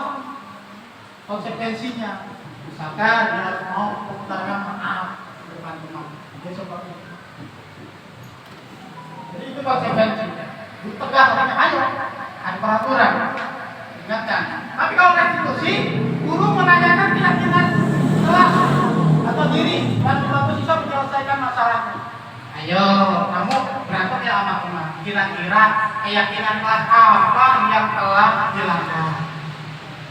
Speaker 3: Konsekuensinya. Misalkan dia harus mau mengutarakan maaf di depan teman. Dia seperti itu. Jadi itu konsekuensinya. Tegas, ayo, ada peraturan. Ingatkan. Tapi kalau restitusi, guru menanyakan keyakinan kelas atau diri dan membantu siswa menyelesaikan masalahnya. Ayo, kamu berantem ya sama teman. Kira-kira keyakinan kelas apa yang telah dilakukan?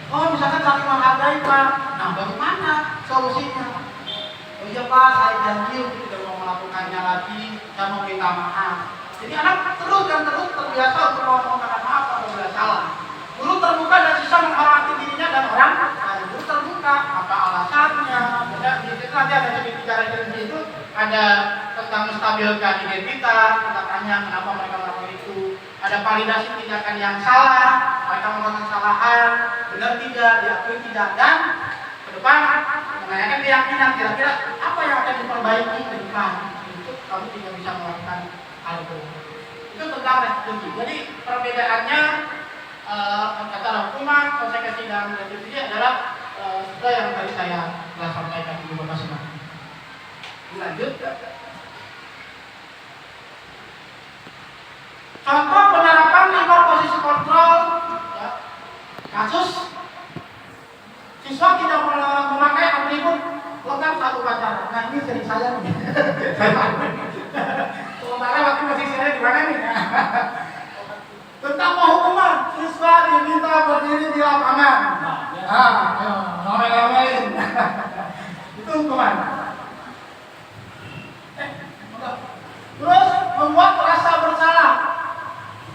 Speaker 3: Oh, misalkan saling menghargai Pak. Nah, bagaimana solusinya? Oh iya Pak, saya janji untuk tidak mau melakukannya lagi. Saya mau minta maaf. Jadi anak terus terbiasa untuk mengatakan maaf apabila salah. Guru terbuka dan siswa menghormati dirinya dan orang lain. Guru terbuka, apa alasannya? Di situ nanti ada tiga referensi itu ada tentang menstabilkan identitas, kita tanya kenapa mereka melakukan itu. Ada validasi tindakan yang salah, mereka melakukan kesalahan, benar tidak, diakui tidak, dan ke depan menanyakan keyakinan kira-kira apa yang akan diperbaiki ke depan. Itu kamu tidak bisa melakukan hal itu. Itu tentang restitusi. Jadi perbedaannya antara hukuman, konsekuensi dan restitusi adalah sudah yang tadi saya telah sampaikan di Bapak semua. Lanjut. Contoh penerapan 5 posisi kontrol, ya. Kasus siswa tidak memakai atribut lengkap saat upacara. Nah ini jadi saya nih. Sementara waktu posisinya di mana nih? Tentang penghukuman, siswa diminta berdiri di lapangan. Ayo, ngomel-ngomelin. Itu hukuman. Terus membuat rasa bersalah.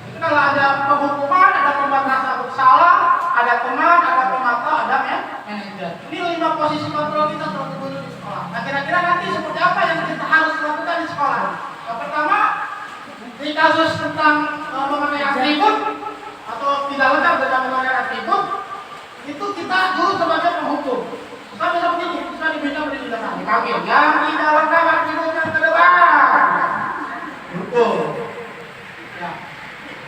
Speaker 3: Itu kalau ada penghukuman, ada pembuat rasa bersalah, ada teman, ada pemantau, ada manajer. Ini 5 posisi kontrol kita terus di sekolah. Nah kira-kira nanti seperti apa yang kita harus lakukan di sekolah? Yang pertama, di kasus tentang memakai atribut atau tidak lengkap dengan memakai atribut, itu kita dulu sebagai penghukum. Kita seperti ini, kita diminta berdiri di belakang, dipanggil. Yang tidak lengkap atributnya ke depan. Betul. Ya.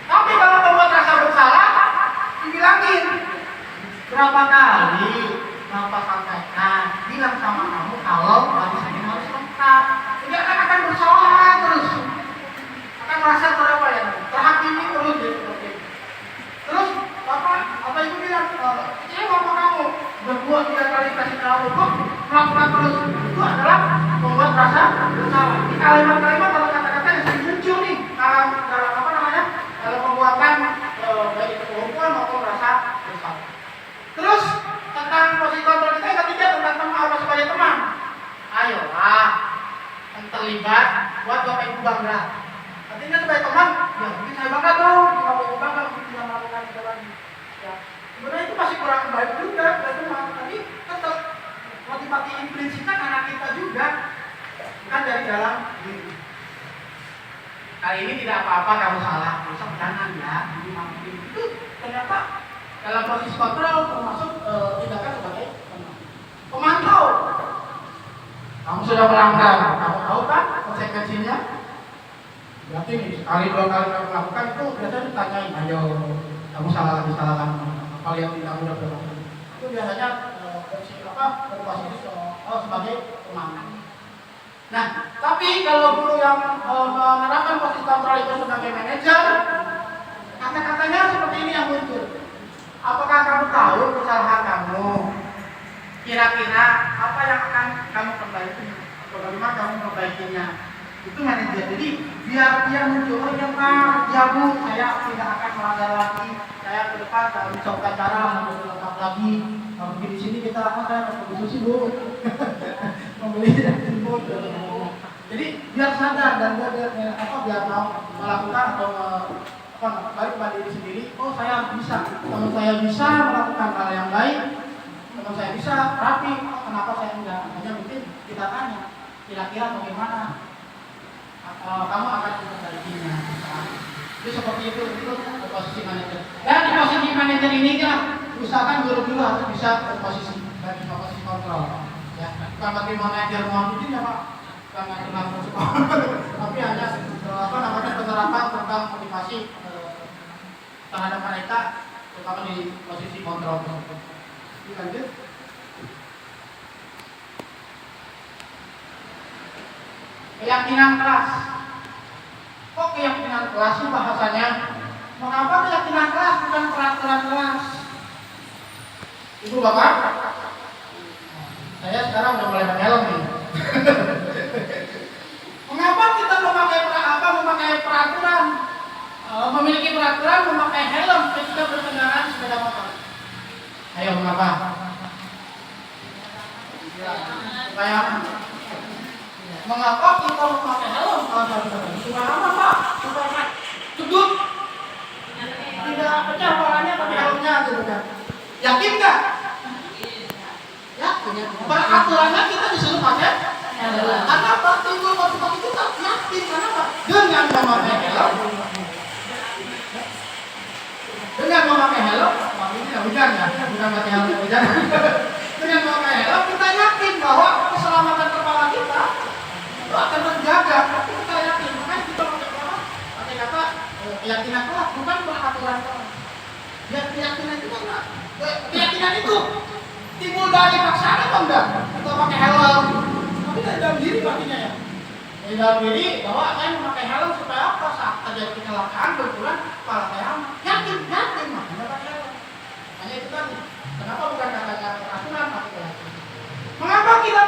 Speaker 3: Tapi kalau membuat rasa bersalah, dibilangin berapa kali Bapak sampaikan, bilang sama kamu kalau barisannya harus lengkap. Jadi akan bersalah terus, akan merasa terhakimi terus gitu. Terus Bapak Ibu bilang, ini Bapak kamu berdua 3 kali kasih tahu, melakukan terus, itu adalah membuat rasa bersalah. Di kalimat-kalimat atau kata-kata yang sering muncul nih dalam apa namanya, dalam pembuatan baik itu penghukuman maupun rasa bersalah. Terus tentang posisi kontrol kita yang ketiga tentang teman apa sebagai teman. Ayolah yang terlibat buat Bapak Ibu bangga. Artinya sebagai teman, ya mungkin saya bangga dong, Bapak Ibu bangga mungkin bisa melakukan itu lagi. Ya, sebenarnya itu masih kurang baik juga, teman. Tapi tetap motivasi implisit kan anak kita juga, bukan dari dalam diri. Kali ini tidak apa-apa kamu salah, usah jangan ya. Itu ternyata dalam proses kontrol termasuk tindakan sebagai pemantau. Kamu sudah melanggar, kamu tahu kan konsekuensinya? Berarti sekali 2 kali kamu lakukan itu biasanya ditanyain, ayo kamu salah lagi apa yang tidak mudah berlaku. Itu biasanya berposisi sebagai pemantau. Nah, tapi kalau guru yang menerapkan posisi kontrol itu sebagai manajer, kata-katanya seperti ini yang muncul. Apakah kamu tahu kesalahan kamu? Kira-kira apa yang akan kamu perbaiki? Atau bagaimana kamu memperbaikinya? Itu manajer. Jadi biar dia muncul, oh iya Pak, ya Bu, saya tidak akan melanggar lagi. Saya ke depan kalau mencoba cara lebih lengkap lagi. Kalau di sini kita saya harus berdiskusi Bu. Membeli input. Jadi biar sadar dan biar mau melakukan atau balik pada diri sendiri. Oh saya bisa, teman saya bisa melakukan hal yang baik, teman saya bisa rapi. Oh, kenapa saya enggak? Hanya mungkin kita tanya, kira-kira bagaimana kamu akan memperbaikinya. Jadi seperti itu posisi manajer. Dan di posisi manajer ini kan usahakan guru-guru harus bisa berposisi bagi posisi kontrol. Ya, bukan bagi manajer mungkin ya Pak, bukan manajer tapi hanya penerapan tentang motivasi terhadap mereka, terutama di posisi kontrol tersebut. Lanjut. Keyakinan kelas. Kok keyakinan kelas sih bahasanya? Mengapa keyakinan kelas bukan peraturan kelas? Ibu Bapak, saya sekarang udah mulai mengelom nih. Mengapa kita memakai peraturan? Memiliki peraturan memakai helm ketika berkendaraan sepeda motor. Ayo mengapa? Supaya mengapa kita memakai helm? Supaya apa Pak? Supaya cedut, tidak pecah kepalanya tapi helmnya gitu kan. Yakin nggak? Yakin. Peraturannya kita disuruh pakai helm. Karena apa? Timbul motivasi kita yakin. Karena apa? Dengan memakai helm. Dengan memakai helm, ini hujan ya, bukan pakai helm hujan. Dengan memakai helm kita yakin bahwa keselamatan kepala kita itu akan terjaga. Kita yakin, makanya kita pakai kata keyakinan kelas, bukan peraturan kelas. Ya keyakinan itu enggak. Keyakinan itu timbul dari paksaan atau enggak? Atau pakai helm? Tapi dari dalam diri pastinya ya. Di dalam diri bahwa saya memakai helm supaya apa? Saat terjadi kecelakaan kebetulan kepala saya aman. Yakin makanya pakai helm. Hanya itu tadi. Kenapa bukan katanya peraturan tapi keyakinan? Mengapa kita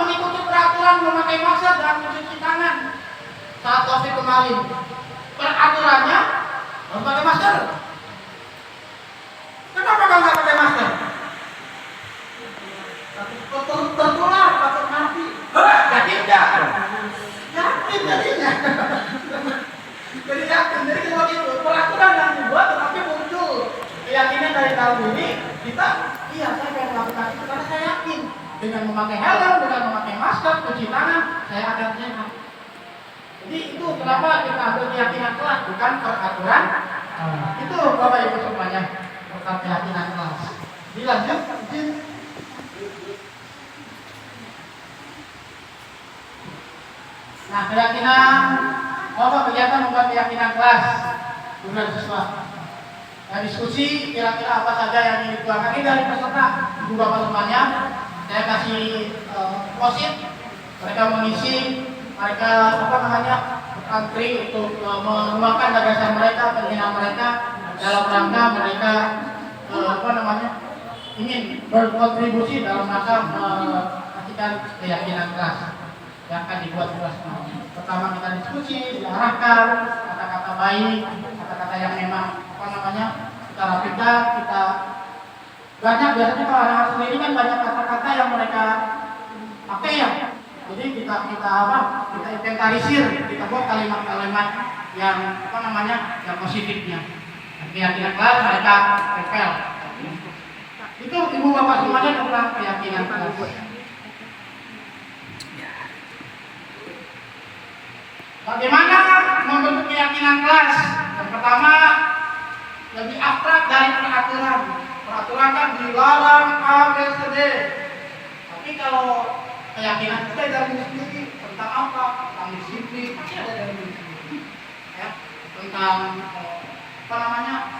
Speaker 3: mengikuti peraturan memakai masker dan mencuci tangan saat COVID kemarin? Peraturannya harus pakai masker. Kenapa kalau nggak pakai masker? Tertular, takut mati. Jadi enggak. Yakin jadinya. Jadi yakin. Jadi kalau itu peraturan yang dibuat tetapi muncul keyakinan dari dalam diri kita. Iya, saya akan melakukan itu karena saya yakin dengan memakai helm, dengan memakai masker, cuci tangan, saya akan sehat. Jadi itu kenapa kita ambil keyakinan kelas bukan peraturan. Itu Bapak Ibu semuanya tentang keyakinan kelas. Dilanjut, izin. Nah, keyakinan apa kegiatan membuat keyakinan kelas guru dan siswa. Nah, diskusi kira-kira apa saja yang ingin dituangkan ini dari peserta ibu bapak semuanya. Saya kasih posit, mereka mengisi, mereka antri untuk menuangkan gagasan mereka, keinginan mereka dalam rangka mereka ingin berkontribusi dalam rangka memastikan keyakinan kelas yang akan dibuat kelas. Pertama kita diskusi, diarahkan kata-kata baik, kata-kata yang memang kita rapikan, kita banyak biasanya kalau anak sendiri kan banyak kata-kata yang mereka pakai ya. Jadi kita inventarisir, kita buat kalimat-kalimat yang yang positifnya. Keyakinan kelas mereka repel. Itu ibu bapak semuanya tentang keyakinan kelas. Bagaimana membentuk keyakinan kelas? Yang pertama, lebih abstrak dari peraturan. Peraturan kan dilarang A, B, C, D. Tapi kalau keyakinan kita dari diri sendiri tentang apa? Tentang disiplin, pasti ada dari diri sendiri. Ya, tentang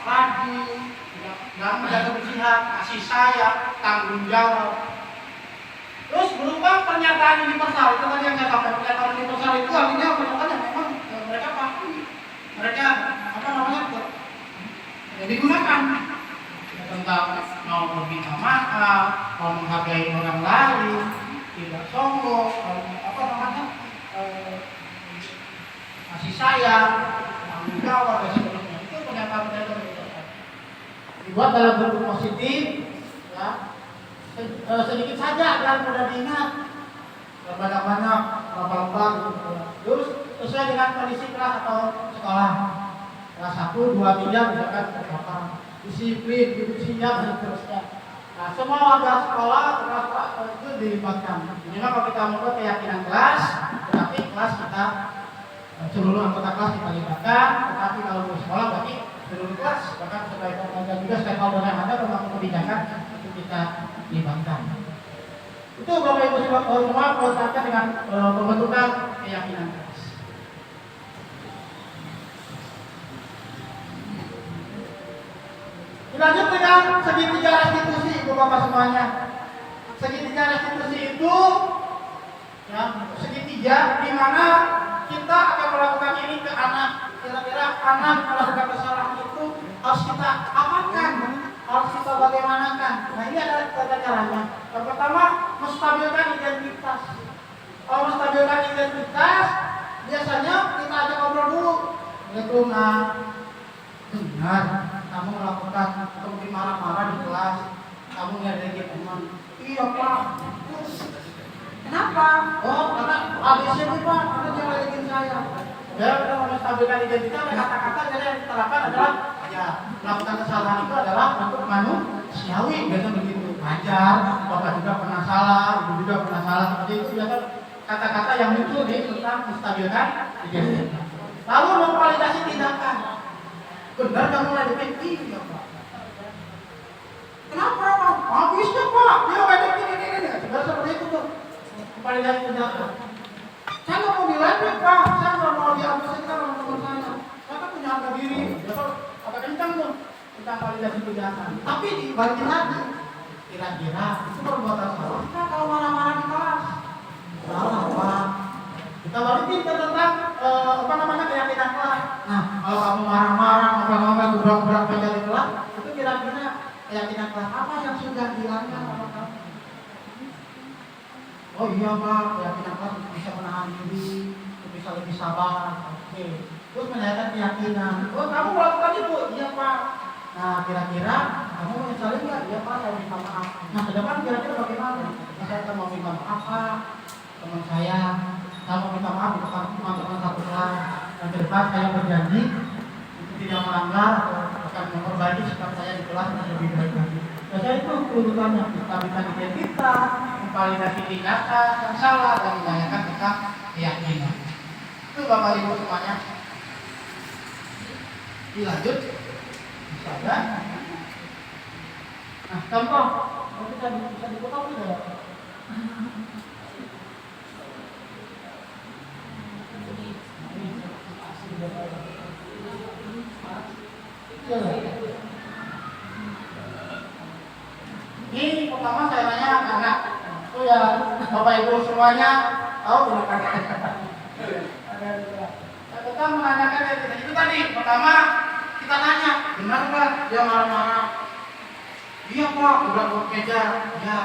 Speaker 3: rajin, dalam menjaga kebersihan, kasih sayang, tanggung jawab. Terus berupa pernyataan universal, itu tadi yang saya sampaikan. Pernyataan universal itu artinya pernyataan yang memang mereka pahami, mereka digunakan tentang mau meminta maaf, mau menghargai orang lain, tidak sombong, kasih sayang, tanggung jawab dan seterusnya. Itu pernyataan universal. Dibuat dalam bentuk positif, ya. Sedikit saja agar mudah diingat, banyak-banyak lembar gitu. Terus sesuai dengan kondisi kelas atau sekolah. Kelas 1, 2, 3 misalkan berapa disiplin, hidup siap dan seterusnya. Nah, semua warga sekolah kelas itu dilibatkan. Jadi kalau kita membuat keyakinan kelas, tetapi kelas kita seluruh anggota kelas kita libatkan. Tetapi kalau di sekolah berarti seluruh kelas, bahkan sebagai dan juga stakeholder yang ada tentang kebijakan itu kita libatkan. Itu Bapak Ibu semua berkaitan dengan pembentukan keyakinan kelas. Dilanjut dengan segitiga restitusi Ibu Bapak semuanya. Segitiga restitusi itu ya, segitiga di mana kita akan melakukan ini ke anak. Kira-kira anak melakukan kesalahan itu harus kita apakan, harus kita bagaimanakan. Nah, ini adalah tata caranya. Yang pertama, menstabilkan identitas. Kalau menstabilkan identitas, biasanya kita ajak ngobrol dulu. Yaitu, benar, kamu melakukan atau mungkin marah-marah di kelas, kamu ngeledekin teman. Iya Pak. Kenapa? Oh, karena ABC nih Pak, karena dia ngeledekin saya. Ya, kita menstabilkan identitas, kata-kata yang diterapkan adalah ya, melakukan kesalahan itu adalah bentuk manusiawi, biasa begitu. Wajar, Bapak juga pernah salah, Ibu juga pernah salah, seperti itu biasa kata-kata yang muncul di tentang menstabilkan identitas. Lalu memvalidasi tindakan. Benar kamu ledekin? Iya Pak. Kenapa Pak? Habisnya Pak, dia ledekin ini. Sudah seperti itu tuh. Memvalidasi tindakan. Saya nggak mau diledek Pak, saya nggak mau diambil sekitar sama teman saya. Saya kan punya harga diri, besok agak kencang tuh tentang validasi tindakan. Tapi dibalikin lagi, kira-kira itu perbuatan salah. Kita kalau marah-marah di kelas, salah Pak. Kita balikin ke tentang keyakinan kelas. Nah, kalau kamu marah-marah, ngomel-ngomel, gebrak-gebrak meja di kelas, itu kira-kira keyakinan kelas apa yang sudah dilanggar sama kamu? Oh iya Pak, keyakinan kelas bisa menahan diri, bisa lebih sabar. Oke. Terus menanyakan keyakinan. Oh kamu melakukan itu? Iya Pak. Nah kira-kira kamu menyesali nggak? Iya Pak, saya minta maaf. Nah ke depan kira-kira bagaimana? Saya mau minta maaf Pak, teman saya mau minta maaf di depan teman-teman satu kelas. Dan ke depan saya berjanji untuk tidak melanggar atau akan memperbaiki sikap saya di kelas yang lebih baik lagi. Jadi itu urutannya, stabilitas identitas, memvalidasi tindakan yang salah dan menanyakan tentang keyakinan. Itu Bapak Ibu semuanya. Dilanjut, bisa ya. Nah, contoh, kita bisa dipotong tidak? Ini pertama saya nanya anak, itu ya Bapak Ibu semuanya tahu bukan? Kita menanyakan itu tadi. Pertama kita tanya, benar nggak dia marah-marah? Iya Pak, udah buat meja. Ya.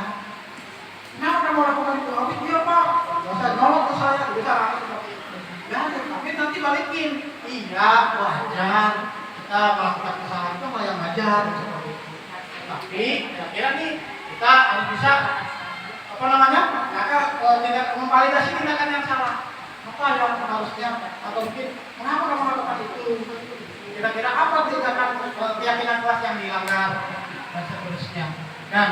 Speaker 3: Kenapa kamu lakukan itu? Habis iya Pak. Gak usah nolok ke saya, bisa seperti itu. Ya, tapi nanti balikin. Iya, wajar. Kita melakukan kesalahan itu hal yang wajar seperti itu. Tapi kira-kira nih kita harus bisa tidak memvalidasi tindakan yang salah. Apa yang harusnya atau mungkin kenapa kamu melakukan itu? Kira-kira apa tindakan keyakinan kelas yang dilanggar dan seterusnya. Dan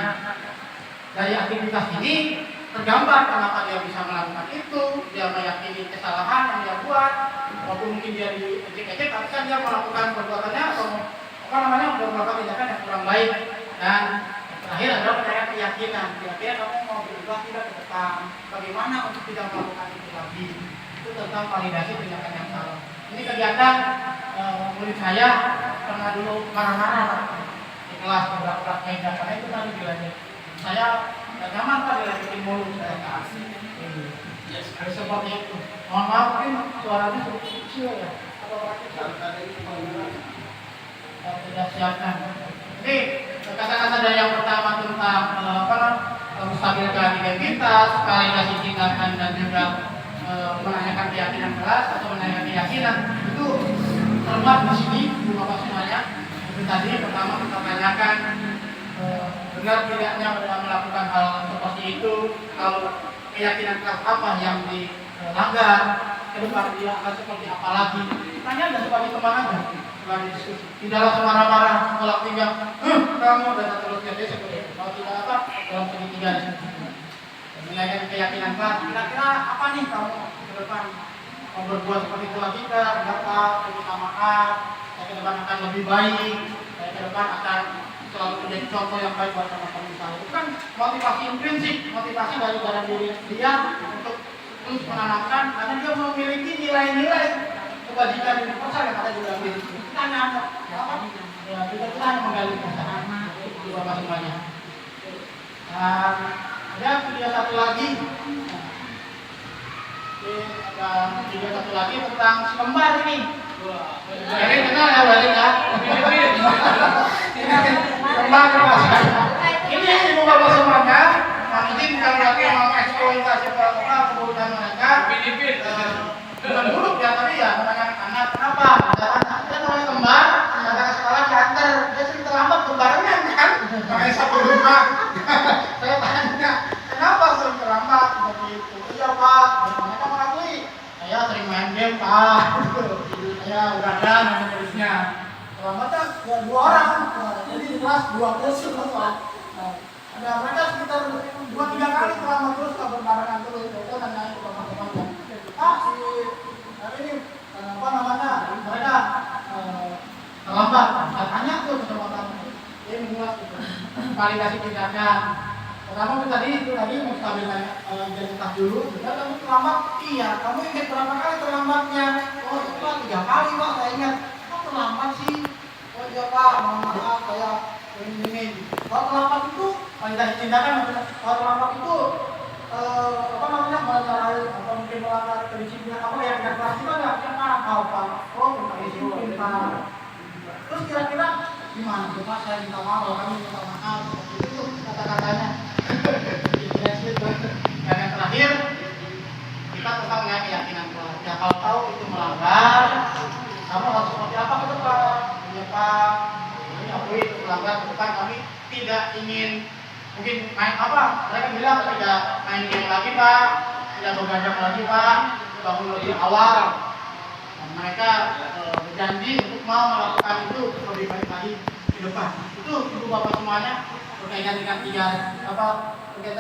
Speaker 3: dari aktivitas ini tergambar kenapa dia bisa melakukan itu, dia meyakini kesalahan yang dia buat, walaupun mungkin dia diejek-ejek, tapi kan dia melakukan perbuatannya atau melakukan tindakan yang kurang baik. Dan terakhir adalah percaya keyakinan. Kira-kira kamu mau berubah tidak ke depan? Bagaimana untuk tidak melakukan itu lagi? Itu tentang validasi tindakan yang salah. Ini kegiatan murid saya pernah dulu marah-marah di kelas beberapa meja karena itu tadi belajar. Saya nggak nyaman Pak dilanjutin mulu saya kasih. Seperti itu. Mohon maaf mungkin suaranya sedikit kecil ya. Tidak siapkan. Jadi kata-kata dari yang pertama tentang menstabilkan identitas, validasi tindakan dan juga menanyakan keyakinan kelas atau menanyakan keyakinan itu terlihat di sini Bapak semuanya. Itu tadi pertama kita tanyakan benar tidaknya melakukan hal seperti itu, kalau keyakinan kelas apa yang dilanggar, ke depan dia akan seperti apa lagi. Tanya dan sebagai teman aja. Tidak langsung marah-marah, tolak pinggang, kamu dan seterusnya. Dia seperti itu. Kalau tidak apa, dalam segitiga mengenai keyakinan kelas, kira-kira apa nih kamu ke depan mau berbuat seperti itu lagi kah? Berapa? Minta maaf. Saya ke depan akan lebih baik. Saya ke depan akan selalu menjadi contoh yang baik buat teman-teman saya. Itu kan motivasi intrinsik, motivasi dari dalam diri dia untuk terus menanamkan, karena dia memiliki nilai-nilai kebajikan universal yang ada di dalam diri. Tanya apa? Ya, kita hanya menggali kesana itu Bapak semuanya. Dan ada video satu lagi. Ada video satu lagi tentang selembar ini. Ini kenal ya, balik ya. Selembar ini ibu bapak semuanya. Nanti bukan berarti mau eksploitasi kebutuhan mereka. Bukan buruk ya, tapi ya menanyakan anak kenapa? Dia namanya kembar, datang sekolah diantar, dia sering terlambat kembarannya kan? Makanya saya berubah. Saya tanya, kenapa sering terlambat seperti itu? Iya Pak, mereka mengakui. Saya sering main game Pak. Saya begadang dan seterusnya. Terlambatnya ya 2 orang, jadi di kelas 2 terus ada mereka sekitar 2-3 kali terlambat terus berbarengan terus. Itu nanya ke teman-temannya. Ini mereka terlambat. Tanya tuh ke teman-teman. Dia mengulas gitu. Validasi tindakan. Pertama itu tadi itu lagi menstabilkan identitas dulu. Sudah kamu terlambat? Iya. Kamu ingat berapa kali terlambatnya? Oh itu Pak 3 kali Pak saya ingat. Kok terlambat sih? Oh iya Pak, mohon maaf saya ini. Kalau terlambat itu validasi tindakan. Kalau terlambat itu apa namanya menyalahi atau mungkin melanggar kedisiplinan apa yang tidak kelas juga nggak kita mau pak disiplin pak. Terus kira-kira gimana tuh pak, saya minta maaf, kami minta maaf, itu kata-katanya. Dan yang terakhir, kita tetap punya keyakinan keluarga. Kalau tahu itu melanggar, kamu harus seperti apa ke depan? Ya Pak, ini aku itu melanggar ke depan, kami tidak ingin mungkin main apa? Mereka bilang tidak main game lagi Pak, tidak begadang lagi Pak, bangun lebih awal. Dan mereka berjanji untuk mau melakukan itu lebih baik lagi ke depan. Itu ibu bapak semuanya berkaitan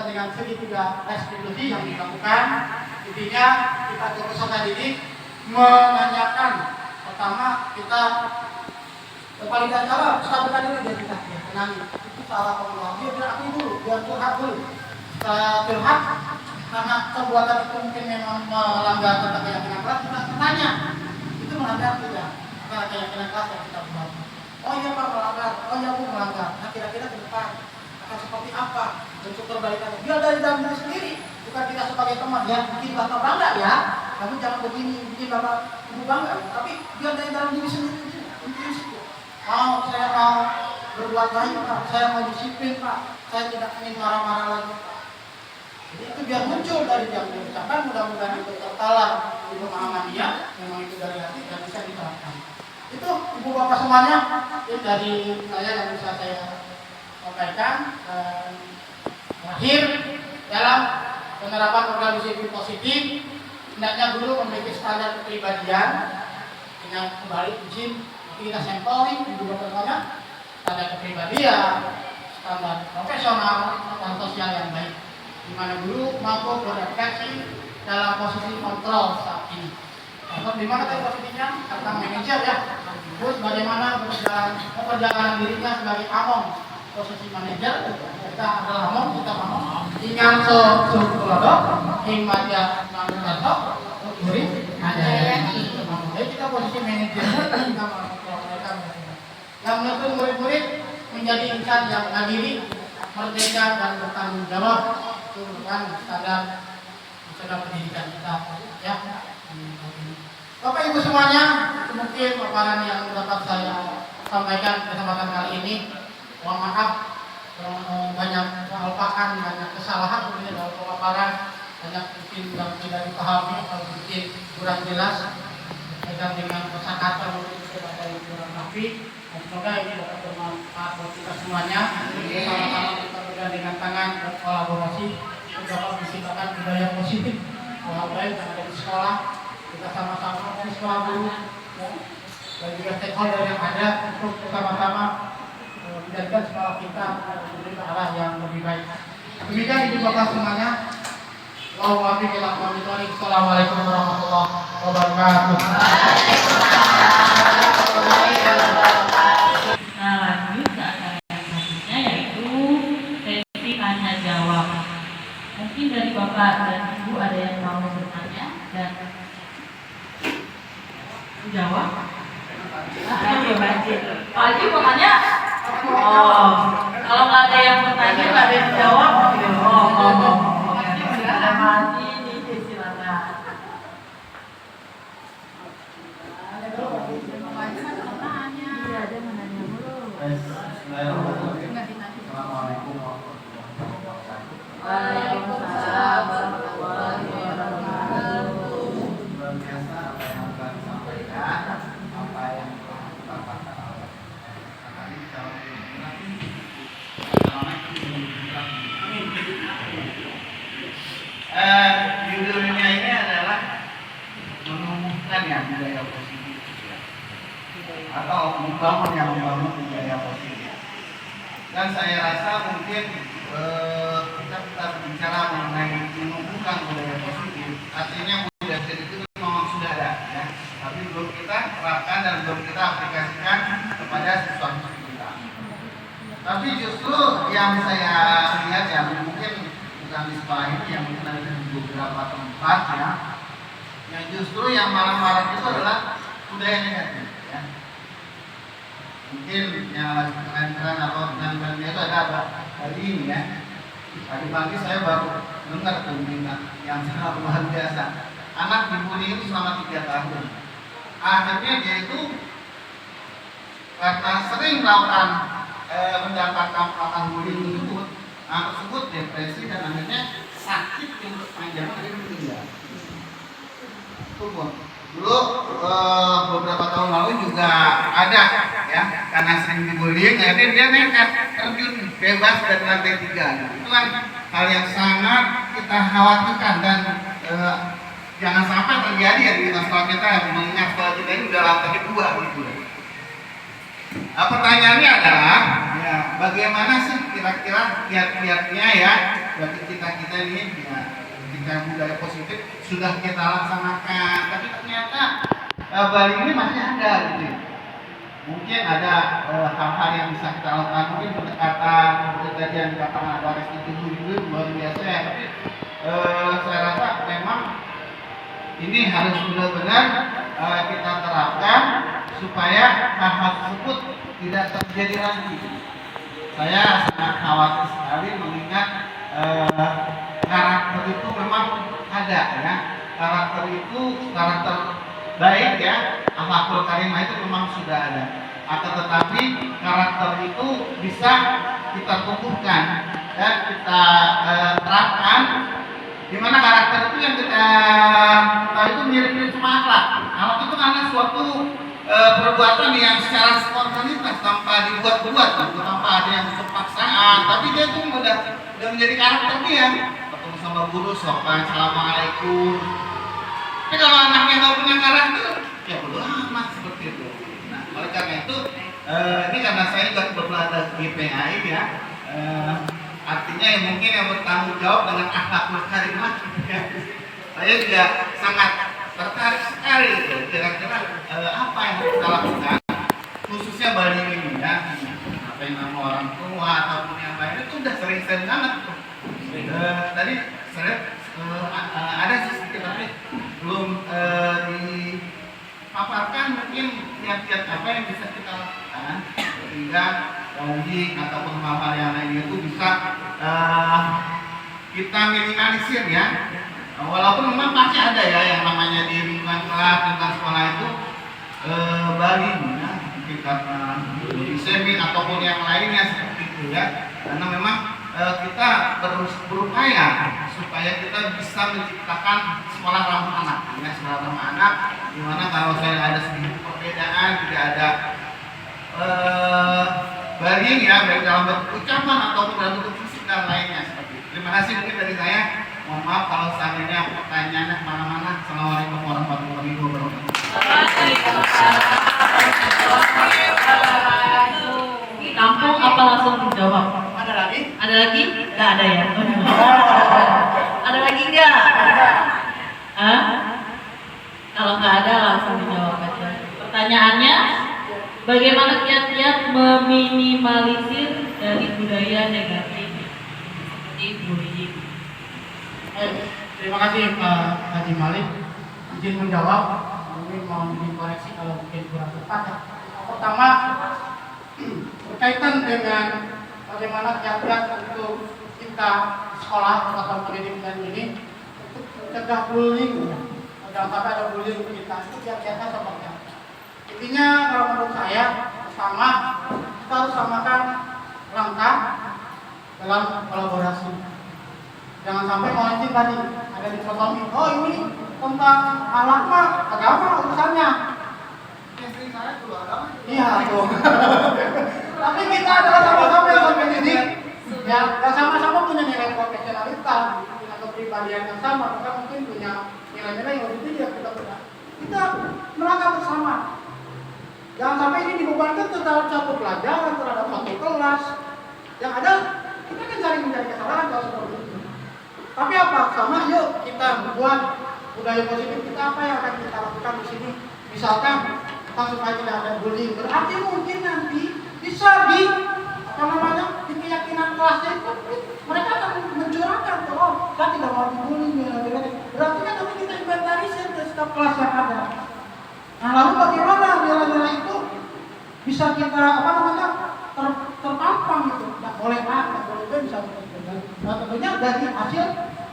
Speaker 3: dengan segitiga restitusi yang dilakukan. Intinya kita ke peserta didik menanyakan, pertama kita paling tidak salah, stabilkan dulu dia kita ya, tenang, itu salah pengelola. Dia bilang aku dulu, biar curhat dulu. Setelah curhat, karena perbuatan itu mungkin memang melanggar tentang keyakinan kelas, kita tanya, itu melanggar tidak? Karena keyakinan kelas yang kita buat. Oh iya Pak melanggar, oh iya Bu melanggar. Nah kira-kira ke depan akan seperti apa bentuk perbaikannya? Biar dari dalam diri sendiri, bukan kita sebagai teman ya, bikin bapak bangga ya. Kamu jangan begini, bikin bapak ibu bangga, tapi biar dari dalam diri sendiri itu. Saya mau berbuat baik Pak, saya mau disiplin Pak, saya tidak ingin marah-marah lagi Pak. Jadi itu biar muncul dari yang diucapkan, mudah-mudahan itu tertalar di pemahaman dia, memang itu dari hati dan bisa diterapkan. Itu ibu bapak semuanya, itu dari saya yang bisa saya sampaikan. Terakhir, dalam penerapan organisasi positif, hendaknya guru memiliki standar kepribadian dengan kembali izin kita sampling ibu bapak semuanya, standar kepribadian, standar profesional dan sosial yang baik, di mana guru mampu berefleksi dalam posisi kontrol saat ini. Contoh di mana tadi posisinya tentang manajer ya, terus bagaimana perjalanan dirinya sebagai among, posisi manajer kita adalah among, kita among, ingat sekolah hikmat ya manfaat, murid ada jadi kita posisi manajer kita mengontrol mereka yang menuntut murid-murid menjadi insan yang mandiri, merdeka dan bertanggung jawab. Itu bukan standar pendidikan kita ya. Bapak Ibu semuanya, itu mungkin paparan yang dapat saya sampaikan kesempatan kali ini. Mohon maaf banyak kelupaan, banyak kesalahan mungkin dalam pemaparan, banyak mungkin yang tidak dipahami atau mungkin kurang jelas berkaitan dengan kosakata mungkin tidak ada yang kurang rapi. Semoga ini dapat bermanfaat buat kita semuanya. Sama-sama kita bergandengan tangan berkolaborasi untuk dapat menciptakan budaya positif baik yang ada di sekolah. Kita sama-sama di sekolah dulu ya, dan juga stakeholder yang ada untuk sama-sama menjadikan sekolah kita menuju ke arah yang lebih baik. Demikian ibu bapak semuanya. Assalamualaikum warahmatullahi wabarakatuh.
Speaker 4: Nah, lanjut ke acara yang selanjutnya yaitu sesi tanya jawab. Mungkin dari Bapak dan Ibu ada yang mau bertanya dan jawab. Pak Haji mau tanya? Oh, kalau nggak ada yang bertanya, nggak ada yang jawab. Ada Pak Haji ini silakan. Iya, ada menanya dulu.
Speaker 5: Assalamualaikum warahmatullahi wabarakatuh.
Speaker 4: Waalaikumsalam warahmatullahi wabarakatuh.
Speaker 5: Luar biasa apa yang telah disampaikan, apa yang telah dipaparkan oleh tadi judulnya ini adalah menumbuhkan yang budaya positif atau membangun yang membangun budaya positif. Dan saya rasa mungkin kita bicara mengenai menumbuhkan budaya positif, artinya budaya positif itu memang sudah ada ya, tapi belum kita terapkan dan belum kita aplikasikan kepada siswa kita. Tapi justru yang saya lihat ya, mungkin bukan di sekolah ini, yang mungkin ada di beberapa tempat ya, yang justru yang malam-malam itu adalah budaya negatif ya. Mungkin yang lagi keren-keren atau tren-trennya itu ada hari ini ya, Tadi pagi saya baru dengar tuh yang sangat luar biasa. Anak dibully selama 3 tahun. Akhirnya dia itu karena sering melakukan mendapatkan bullying tersebut, tersebut depresi dan akhirnya sakit yang berpanjang akhirnya meninggal. Dulu beberapa tahun lalu juga ada ya, karena sering dibullying akhirnya dia nekat terjun bebas dari lantai 3. Itu kan hal yang sangat kita khawatirkan dan jangan sampai terjadi ya di sekolah kita, mengingat sekolah kita ini udah lantai 2 gitu. Pertanyaannya adalah ya, bagaimana sih kira-kira kiat-kiatnya ya bagi kita ini ya, kita budaya positif sudah kita laksanakan, tapi ternyata Bali ini masih ada gitu. Mungkin ada hal-hal yang bisa kita lakukan, mungkin pendekatan seperti tadi yang dikatakan ada restitusi itu luar biasa ya, tapi saya rasa memang ini harus benar-benar kita terapkan supaya hal-hal tersebut tidak terjadi lagi. Saya sangat khawatir sekali mengingat karakter itu memang ada ya. Karakter baik ya, akhlakul karimah itu memang sudah ada. Akan tetapi karakter itu bisa kita tumbuhkan dan kita terapkan. Dimana karakter itu yang kita tahu itu mirip-mirip sama akhlak. Akhlak itu karena suatu perbuatan yang secara spontanitas tanpa dibuat-buat, tanpa ada yang terpaksaan, tapi dia itu udah menjadi karakter dia. Ketemu sama guru sopan, assalamualaikum. Tapi kalau anaknya nggak punya karakter, ya bodo amat seperti itu. Nah, oleh karena itu, ini karena saya juga kebetulan ada GPAI ya. Artinya yang mungkin yang bertanggung jawab dengan akhlakul karimah. Saya juga sangat tertarik sekali itu. Kira-kira apa yang kita lakukan, khususnya Bali ini ya. Apa yang nama orang tua ataupun yang lain itu sudah sering-sering banget. Tadi saya ada sedikit tapi belum dipaparkan mungkin kiat-kiat apa yang bisa kita lakukan sehingga Bali ataupun hal-hal yang lainnya itu bisa kita minimalisir ya. Walaupun memang pasti ada ya yang namanya di lingkungan kelas, lingkungan sekolah itu Bali ya, mungkin karena disemin ataupun yang lainnya seperti itu ya. Karena memang kita berupaya supaya kita bisa menciptakan sekolah ramah anak ya, sekolah ramah anak dimana kalau saya ada sedikit perbedaan tidak ada Bali ya, baik dalam bentuk ucapan ataupun dalam bentuk fisik dan lainnya seperti itu. Terima kasih mungkin dari saya. Mohon maaf kalau seandainya pertanyaannya kemana-mana. Assalamualaikum warahmatullahi wabarakatuh.
Speaker 4: Kampung apa langsung dijawab?
Speaker 5: Ada lagi?
Speaker 4: Ada lagi? Nggak ada ya? Ada lagi nggak? Hah? Kalau nggak ada langsung dijawab aja. Pertanyaannya, bagaimana kiat-kiat meminimalisir dari budaya negatif seperti bullying?
Speaker 3: Terima kasih Pak Haji Malik. Izin menjawab, mungkin mau dikoreksi kalau mungkin kurang tepat ya. Pertama, berkaitan dengan bagaimana kiat-kiat untuk kita sekolah atau pendidikan ini untuk mencegah bullying. Jangan sampai ada bullying kita, itu kiat-kiatnya seperti apa? Intinya kalau menurut saya, pertama kita harus samakan langkah dalam kolaborasi. Jangan sampai politik tadi ada dikotomi. Oh ini tentang agama urusannya.
Speaker 5: Istri saya juga agama.
Speaker 3: Iya tuh. Tapi kita adalah sama-sama yang pendidik, yang sama-sama punya nilai profesionalitas, punya kepribadian yang sama, maka mungkin punya nilai-nilai yang lebih tinggi yang kita punya. Kita melangkah bersama. Jangan sampai ini dibebankan terhadap satu pelajaran, terhadap satu kelas. Yang ada kita kan cari mencari kesalahan kalau seperti itu. Tapi apa? Sama yuk kita membuat budaya positif kita apa yang akan kita lakukan di sini. Misalkan kita supaya tidak ada bullying. Berarti mungkin nanti bisa di keyakinan kelasnya itu mereka akan mencurahkan tuh, oh saya tidak mau dibully. Berarti kan nanti kita inventarisir ke setiap kelas yang ada. Nah lalu bagaimana nilai-nilai itu bisa kita terpampang gitu. Tidak boleh A, tidak boleh B, bisa begitu. Nah, tentunya dari hasil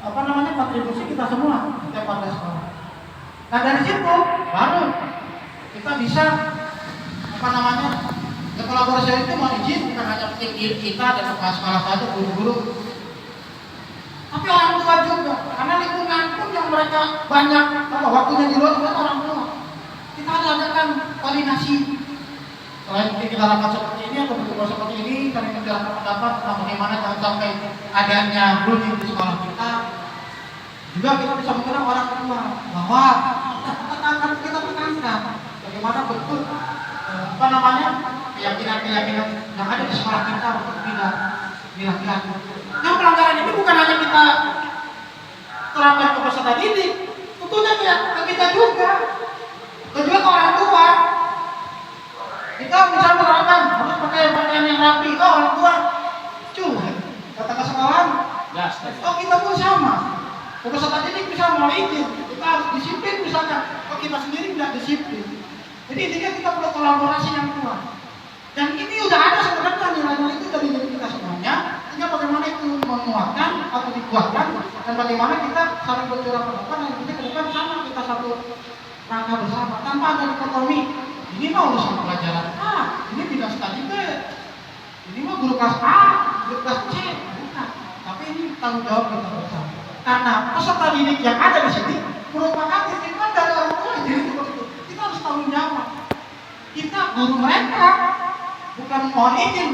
Speaker 3: kontribusi kita semua setiap pada sekolah. Nah dari situ baru kita bisa kolaborasi itu mau izin bukan hanya penting kita dan kepala sekolah saja, guru-guru, tapi orang tua juga, karena lingkungan pun yang mereka banyak waktunya di luar, mereka orang tua. Kita harus adakan koordinasi. Selain mungkin kita rapat seperti ini atau berkumpul seperti ini, kami menjelaskan pendapat tentang bagaimana jangan sampai adanya bullying di sekolah kita. Juga kita bisa mengundang orang tua bahwa kita tekankan bagaimana betul keyakinan-keyakinan yang ada di sekolah kita untuk tidak dilakukan. Yang pelanggaran ini bukan hanya kita terapkan ke peserta didik, tentunya ke kita juga, dan juga ke orang tua. Kita bisa menerapkan harus pakai pakaian yang rapi. Oh orang tua, kata ke sekolah, oh kita pun sama. Peserta didik bisa mau izin, kita harus disiplin misalnya. Oh kita sendiri tidak disiplin. Jadi intinya kita perlu kolaborasi yang kuat. Dan ini udah ada sebenarnya nilai-nilai itu dari diri kita semuanya. Hanya bagaimana itu menguatkan atau dikuatkan dan bagaimana kita saling bercurah pendapat dan kita ke depan sama kita satu rangka bersama tanpa ada dikotomi. Ini mah urusan pelajaran A, ini tidak studi B. Ini mah guru kelas A, guru kelas C, bukan. Tapi ini tanggung jawab kita bersama. Karena peserta didik yang ada di sini merupakan titipan dari orang tua. Jadi seperti itu. Kita harus tanggung jawab. Kita guru mereka, bukan mohon izin.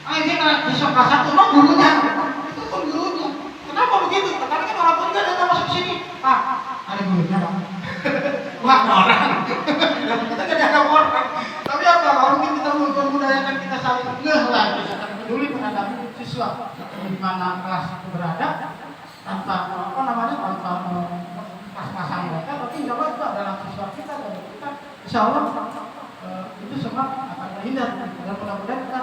Speaker 3: Ini kalau besok kelas 1 mah gurunya, itu pun gurunya. Kenapa begitu? Karena kan orang tua juga datang masuk ke sini. Pak, ada gurunya Pak. Wah orang. Kita tidak ada orang. Tapi apa? Kalau mungkin kita membudayakan kita saling ngeh lah, kita akan peduli terhadap siswa di mana kelas berada tanpa tanpa pas-pasan mereka, tapi insya Allah itu adalah siswa kita dan kita insya Allah itu semua akan terhindar dan mudah-mudahan kita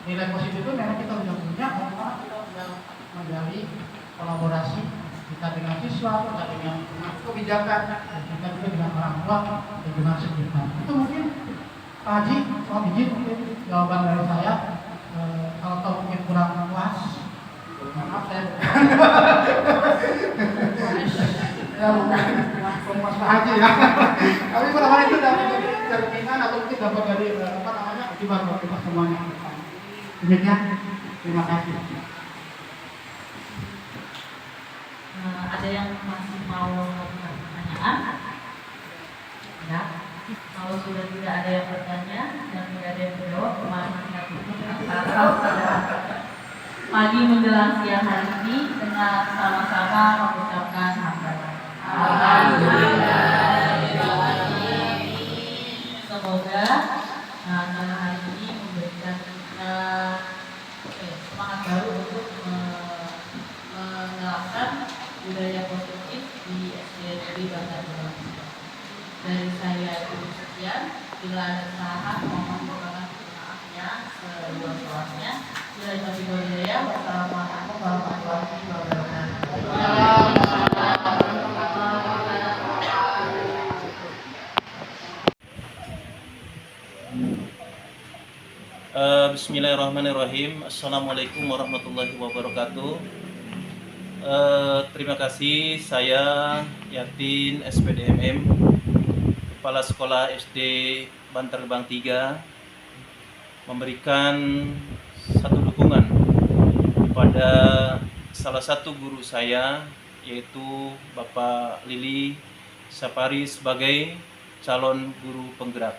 Speaker 3: nilai positif itu memang kita sudah punya karena kita sudah menjalin kolaborasi kita dengan siswa, kita dengan kebijakan, kita juga dengan orang tua dan dengan sekitar. Itu mungkin Pak Haji, mohon izin mungkin jawaban dari saya. Kalau tahu mungkin kurang puas, maaf saya ya bukan Mas Pak Haji ya. Tapi mudah-mudahan itu dapat jadi cerminan atau mungkin dapat dari akibat buat kita semuanya. Demikian, terima kasih.
Speaker 4: Ada yang masih mau pertanyaan? Ya. Kalau sudah tidak ada yang bertanya dan tidak ada yang menjawab, kemarin kita tutup acara pada pagi menjelang siang hari ini dengan sama-sama mengucapkan hamdalah. Semoga dalam hari ini memberikan semangat baru untuk menerapkan budaya positif di SD Bantar Gebang. Dari saya itu sekian. Bila ada kesalahan mohon maafnya seluas-luasnya. Bila lebih budaya, wassalamualaikum warahmatullahi wabarakatuh.
Speaker 1: Bismillahirrahmanirrahim. Assalamualaikum warahmatullahi wabarakatuh. Terima kasih. Saya Yatin SPDMM, Kepala Sekolah SD Bantar Gebang 3, memberikan satu dukungan kepada salah satu guru saya, yaitu Bapak Lili Sapari sebagai calon guru penggerak.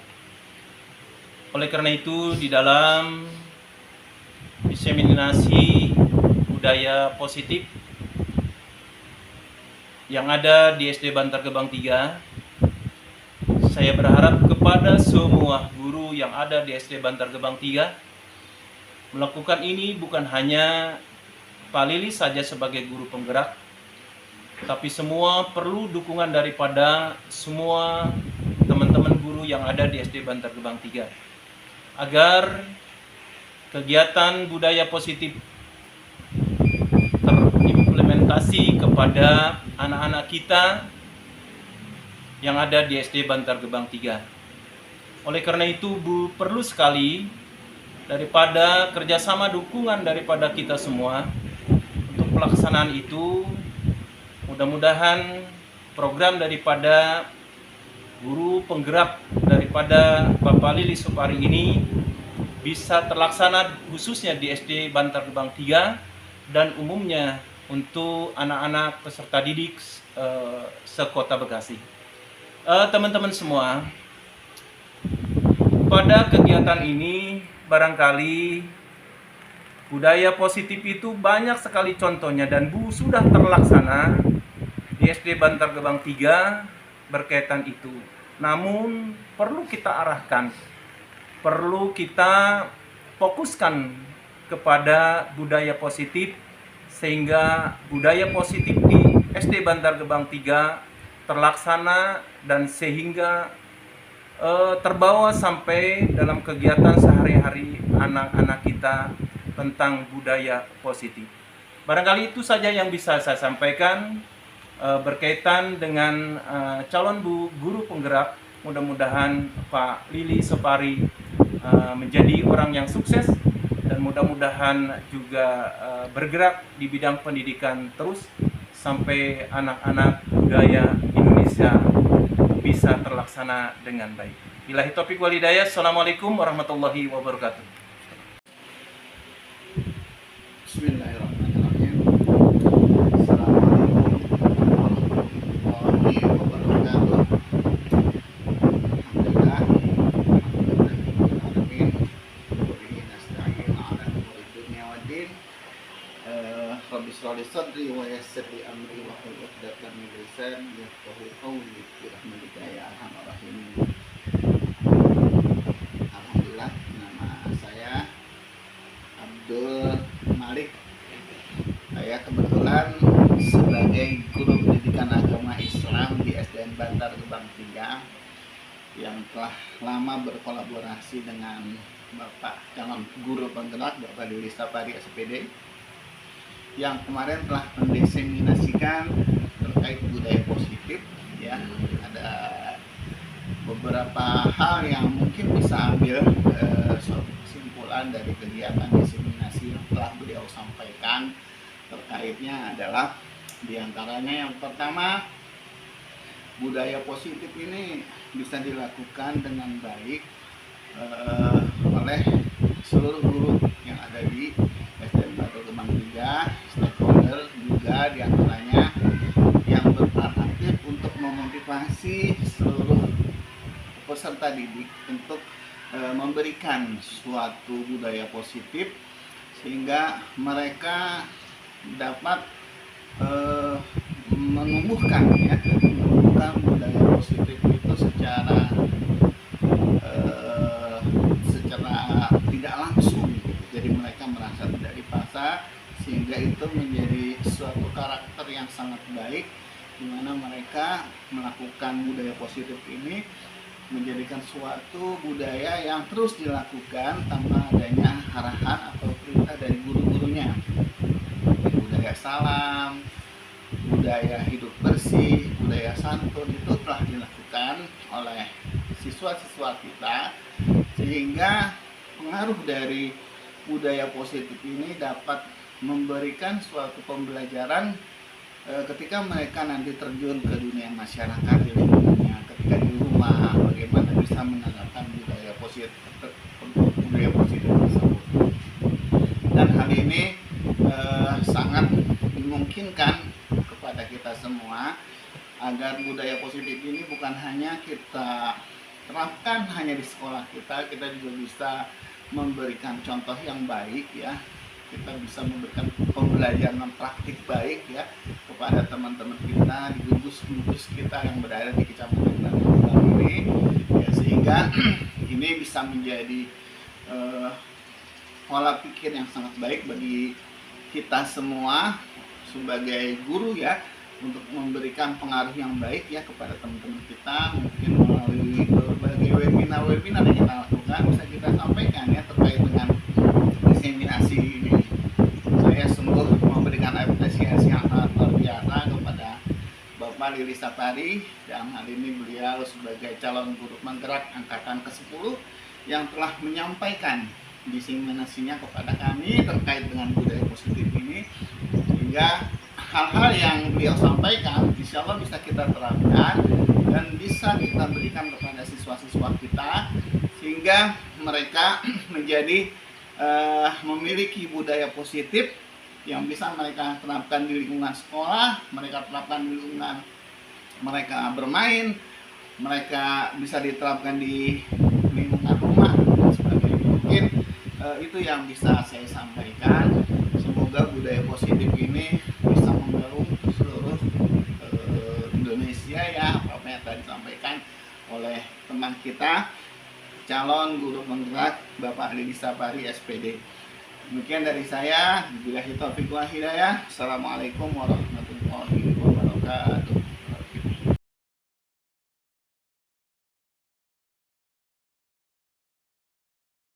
Speaker 1: Oleh karena itu, di dalam diseminasi budaya positif yang ada di SD Bantar Gebang 3, saya berharap kepada semua guru yang ada di SD Bantar Gebang 3 melakukan ini bukan hanya Pak Lili saja sebagai guru penggerak, tapi semua perlu dukungan daripada semua teman-teman guru yang ada di SD Bantar Gebang 3 agar kegiatan budaya positif terimplementasi kepada anak-anak kita yang ada di SD Bantar Gebang 3. Oleh karena itu perlu sekali daripada kerjasama dukungan daripada kita semua untuk pelaksanaan itu. Mudah-mudahan program daripada guru penggerak daripada Bapak Lili Supari ini bisa terlaksana khususnya di SD Bantar Gebang 3 dan umumnya untuk anak-anak peserta didik sekota Bekasi. Teman-teman semua, pada kegiatan ini barangkali budaya positif itu banyak sekali contohnya dan sudah terlaksana di SD Bantar Gebang 3 berkaitan itu. Namun perlu kita arahkan, perlu kita fokuskan kepada budaya positif sehingga budaya positif di SD Bantar Gebang 3 terlaksana dan sehingga terbawa sampai dalam kegiatan sehari-hari anak-anak kita tentang budaya positif. Barangkali itu saja yang bisa saya sampaikan berkaitan dengan calon guru penggerak. Mudah-mudahan Pak Lili Supari menjadi orang yang sukses dan mudah-mudahan juga bergerak di bidang pendidikan terus sampai anak-anak budaya Indonesia bisa terlaksana dengan baik. Billahi taufiq wal hidayah. Assalamualaikum warahmatullahi wabarakatuh.
Speaker 5: Bismillahirrahmanirrahim. Assalamualaikum warahmatullahi wabarakatuh. Alhamdulillah. Alhamdulillahirrahmanirrahim. Wabihi nasta'in ala umuri dunya waddin. Rabbi shrah li sadri wa yassir li amri wa hlul 'uqdatam min lisani yafqahu qawli bi rahmatika ya arhamar rahimin. Alhamdulillah, nama saya Abdul Malik. Saya kebetulan sebagai guru pendidikan agama Islam di SDN Bantar Gebang 3 yang telah lama berkolaborasi dengan Bapak calon guru penggerak Bapak Lili Supari SPD yang kemarin telah mendiseminasikan terkait budaya positif, ya. Ada beberapa hal yang mungkin bisa ambil kesimpulan dari kegiatan diseminasi yang telah beliau sampaikan. Terkaitnya adalah diantaranya yang pertama, budaya positif ini bisa dilakukan dengan baik oleh seluruh guru yang ada di SDN Bantar Gebang 3, stakeholder juga diantaranya yang berperan aktif untuk memotivasi seluruh peserta didik untuk memberikan suatu budaya positif sehingga mereka dapat menumbuhkan budaya positif itu secara tidak langsung. Jadi mereka merasa tidak dipaksa sehingga itu menjadi suatu karakter yang sangat baik di mana mereka melakukan budaya positif ini menjadikan suatu budaya yang terus dilakukan tanpa adanya arahan atau perintah dari guru-gurunya. Budaya salam, budaya hidup bersih, budaya santun itu telah dilakukan oleh siswa-siswa kita sehingga pengaruh dari budaya positif ini dapat memberikan suatu pembelajaran ketika mereka nanti terjun ke dunia masyarakat di lingkungannya, ketika di rumah bagaimana bisa menerapkan budaya positif tersebut. Dan hal ini sangat dimungkinkan kepada kita semua agar budaya positif ini bukan hanya kita terapkan hanya di sekolah kita juga bisa memberikan contoh yang baik, ya. Kita bisa memberikan pembelajaran praktik baik, ya, kepada teman-teman kita di gugus-gugus kita yang berada di Kecamatan Bantar ini, ya, sehingga ini bisa menjadi pola pikir yang sangat baik bagi kita semua sebagai guru, ya, untuk memberikan pengaruh yang baik, ya, kepada teman-teman kita. Mungkin melalui berbagai webinar yang kita lakukan bisa kita sampaikan, ya, terkait dengan diseminasi ini. Saya sungguh memberikan apresiasi yang sangat luar biasa kepada Bapak Lili Supari dan hal ini beliau sebagai calon guru penggerak angkatan ke-10 yang telah menyampaikan diseminasinya kepada kami terkait dengan budaya positif ini, sehingga hal-hal yang beliau sampaikan insya Allah bisa kita terapkan dan bisa kita berikan kepada siswa-siswa kita, sehingga mereka menjadi memiliki budaya positif yang bisa mereka terapkan di lingkungan sekolah, mereka terapkan di lingkungan mereka bermain, mereka bisa diterapkan di lingkungan rumah dan sebagainya. Mungkin itu yang bisa saya sampaikan. Semoga budaya positif ini bisa menggarung seluruh Indonesia ya, apa yang tadi disampaikan oleh teman kita calon guru penggerak Bapak Deddy Sapari SPD. Demikian dari saya. Billahi taufiq wal hidayah. Assalamualaikum warahmatullahi wabarakatuh.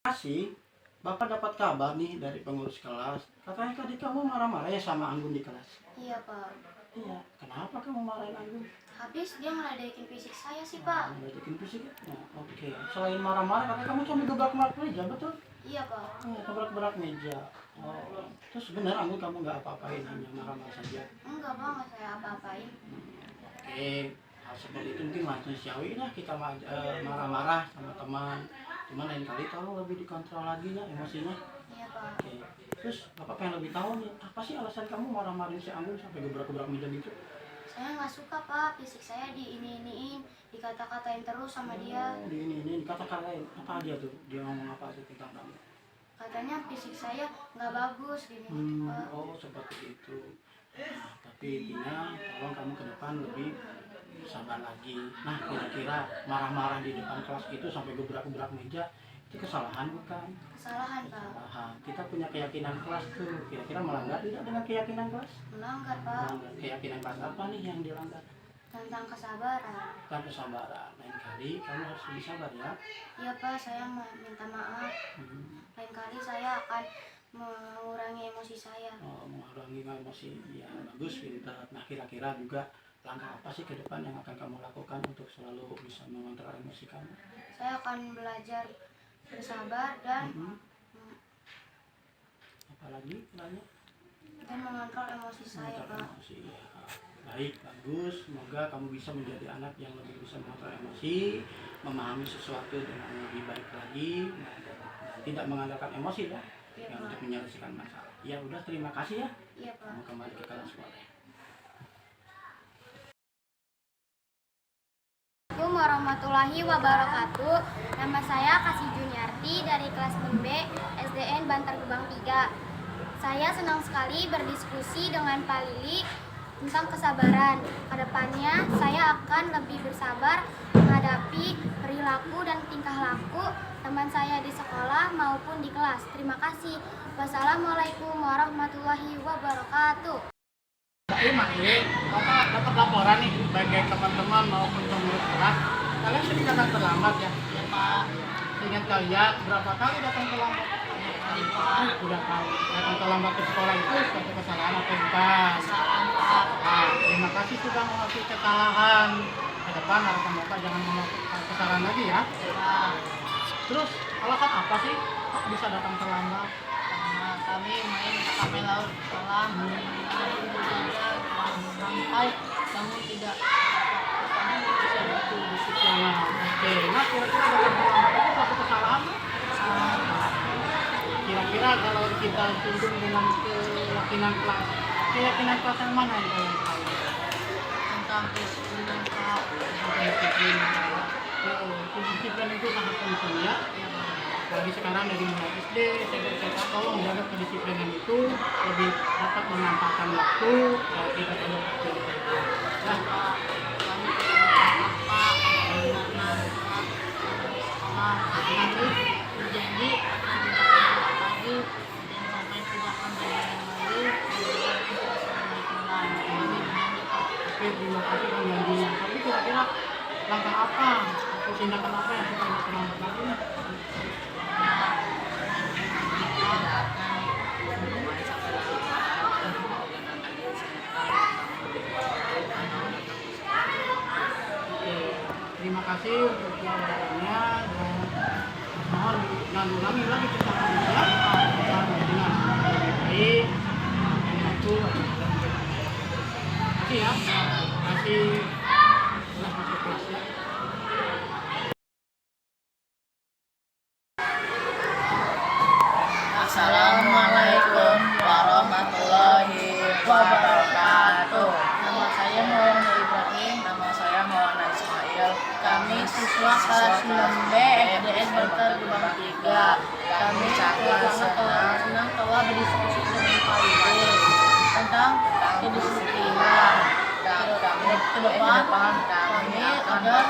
Speaker 3: Kasih, Bapak dapat kabar nih dari pengurus kelas. Katanya tadi kamu marah-marah ya sama Anggun di kelas.
Speaker 6: Iya Pak,
Speaker 3: Iya, kenapa kamu marahin Anggun?
Speaker 6: habis dia ngeledekin fisik saya sih Pak.
Speaker 3: Ngeledekin fisik ya? Nah, oke. Selain marah-marah, katanya kamu sampai gebrak-gebrak meja, betul?
Speaker 6: Iya Pak,
Speaker 3: Gebrak-gebrak meja. Oh, terus benar Anggun kamu nggak apa-apain, hanya marah-marah saja?
Speaker 6: enggak Pak, nggak saya apa-apain.
Speaker 3: Oke, hal seperti itu mungkin manusiawi lah kita marah-marah sama teman. Cuman lain kali tolong lebih dikontrol lagi ya emosinya.
Speaker 6: Iya Pak,
Speaker 3: Oke. Terus Bapak pengen lebih tahu nih, apa sih alasan kamu marah-marahin si Anggun sampai gebrak-gebrak meja gitu?
Speaker 6: saya nggak suka Pak, fisik saya diini-iniin, dikata-katain terus sama dia.
Speaker 3: Oh, ini kata-katain apa dia tuh? Dia ngomong apa sih tentang kamu?
Speaker 6: Katanya fisik saya nggak bagus gini Pak.
Speaker 3: Oh seperti itu. Nah, tapi intinya tolong kamu ke depan lebih sabar lagi. Nah kira-kira marah-marah di depan kelas itu sampai gebrak-gebrak meja itu kesalahan bukan?
Speaker 6: Kesalahan Pak,
Speaker 3: Kesalahan. Kita punya keyakinan kelas tuh. Kira-kira melanggar tidak dengan keyakinan kelas?
Speaker 6: melanggar Pak,
Speaker 3: Melanggar. Keyakinan kelas apa nih yang dilanggar?
Speaker 6: tentang kesabaran.
Speaker 3: Tentang kesabaran. Lain kali kamu harus lebih sabar ya.
Speaker 6: Iya Pak, saya minta maaf. Lain kali saya akan mengurangi emosi saya.
Speaker 3: Mengurangi emosi ya bagus pintar. Nah kira-kira juga langkah apa sih ke depan yang akan kamu lakukan untuk selalu bisa mengontrol emosi kamu?
Speaker 6: Saya akan belajar bersabar dan
Speaker 3: Apalagi nanya?
Speaker 6: mengontrol emosi saya
Speaker 3: Mengontrol
Speaker 6: Pak.
Speaker 3: emosi ya. Baik, bagus. Semoga kamu bisa menjadi anak yang lebih bisa mengontrol emosi, memahami sesuatu dengan lebih baik lagi, dan tidak mengandalkan emosi ya,
Speaker 6: Iya
Speaker 3: yang
Speaker 6: Pak.
Speaker 3: untuk menyelesaikan masalah. Ya udah, terima kasih ya.
Speaker 6: Iya Pak.
Speaker 3: Kamu kembali ke kelas boleh.
Speaker 6: Assalamualaikum warahmatullahi wabarakatuh. Nama saya Kasih Juniarti dari kelas 6B SDN Bantar Gebang 3. Saya senang sekali berdiskusi dengan Pak Lili tentang kesabaran. Kedepannya saya akan lebih bersabar menghadapi perilaku dan tingkah laku teman saya di sekolah maupun di kelas. Terima kasih. Wassalamualaikum warahmatullahi wabarakatuh.
Speaker 3: Bapak dapat laporan nih sebagai teman-teman maupun pengurus kelas. Kalian sering datang terlambat ya?
Speaker 6: Ya Pak.
Speaker 3: Ingat kalian berapa kali datang terlambat? Udah tahu. Datang terlambat ke sekolah itu suatu kesalahan atau bukan?
Speaker 6: Kesalahan Pak.
Speaker 3: Nah, terima kasih sudah mengakui kesalahan. Ke depan harapan Bapak jangan melakukan kesalahan lagi ya. Terus alasan apa sih kok bisa datang terlambat?
Speaker 6: Karena kami main sampai laut sekolah, sampai kamu tidak
Speaker 3: Bisa betul disiplin. Oke, nah kira-kira datang terlambat itu suatu kesalahan? Kira-kira kalau kita tunduk dengan keyakinan kelas yang mana yang kalian tahu?
Speaker 6: tentang disiplin Pak.
Speaker 3: Disiplin. Disiplin itu sangat penting ya. Bagi sekarang dari mulai SD, saya tolong menjaga kedisiplinan itu lebih dapat memanfaatkan waktu dan tidak perlu nah,
Speaker 6: Kami tidak Pak, karena sekolah nanti berjanji tidak lagi dan sampai tidak akan terjadi lagi.
Speaker 3: oke, terima kasih Kang janjinya. Tapi kira-kira langkah apa atau tindakan apa yang kita lakukan lagi? Terima kasih untuk jawabannya dan mohon dan ulangi lagi kita akan siapkan dengan lebih baik. Itu oke ya. Terima kasih. Sudah masuk kelas ya.
Speaker 7: Assalamualaikum warahmatullahi wabarakatuh. Nama saya Maulana Ibrahim. Nama saya Maulana Ismail. Kami siswa kelas 6B SDN Bantar Gebang 3. Kami sangat senang telah berdiskusi dengan Pak Yudi tentang kedisiplinan. Ke depan kami agar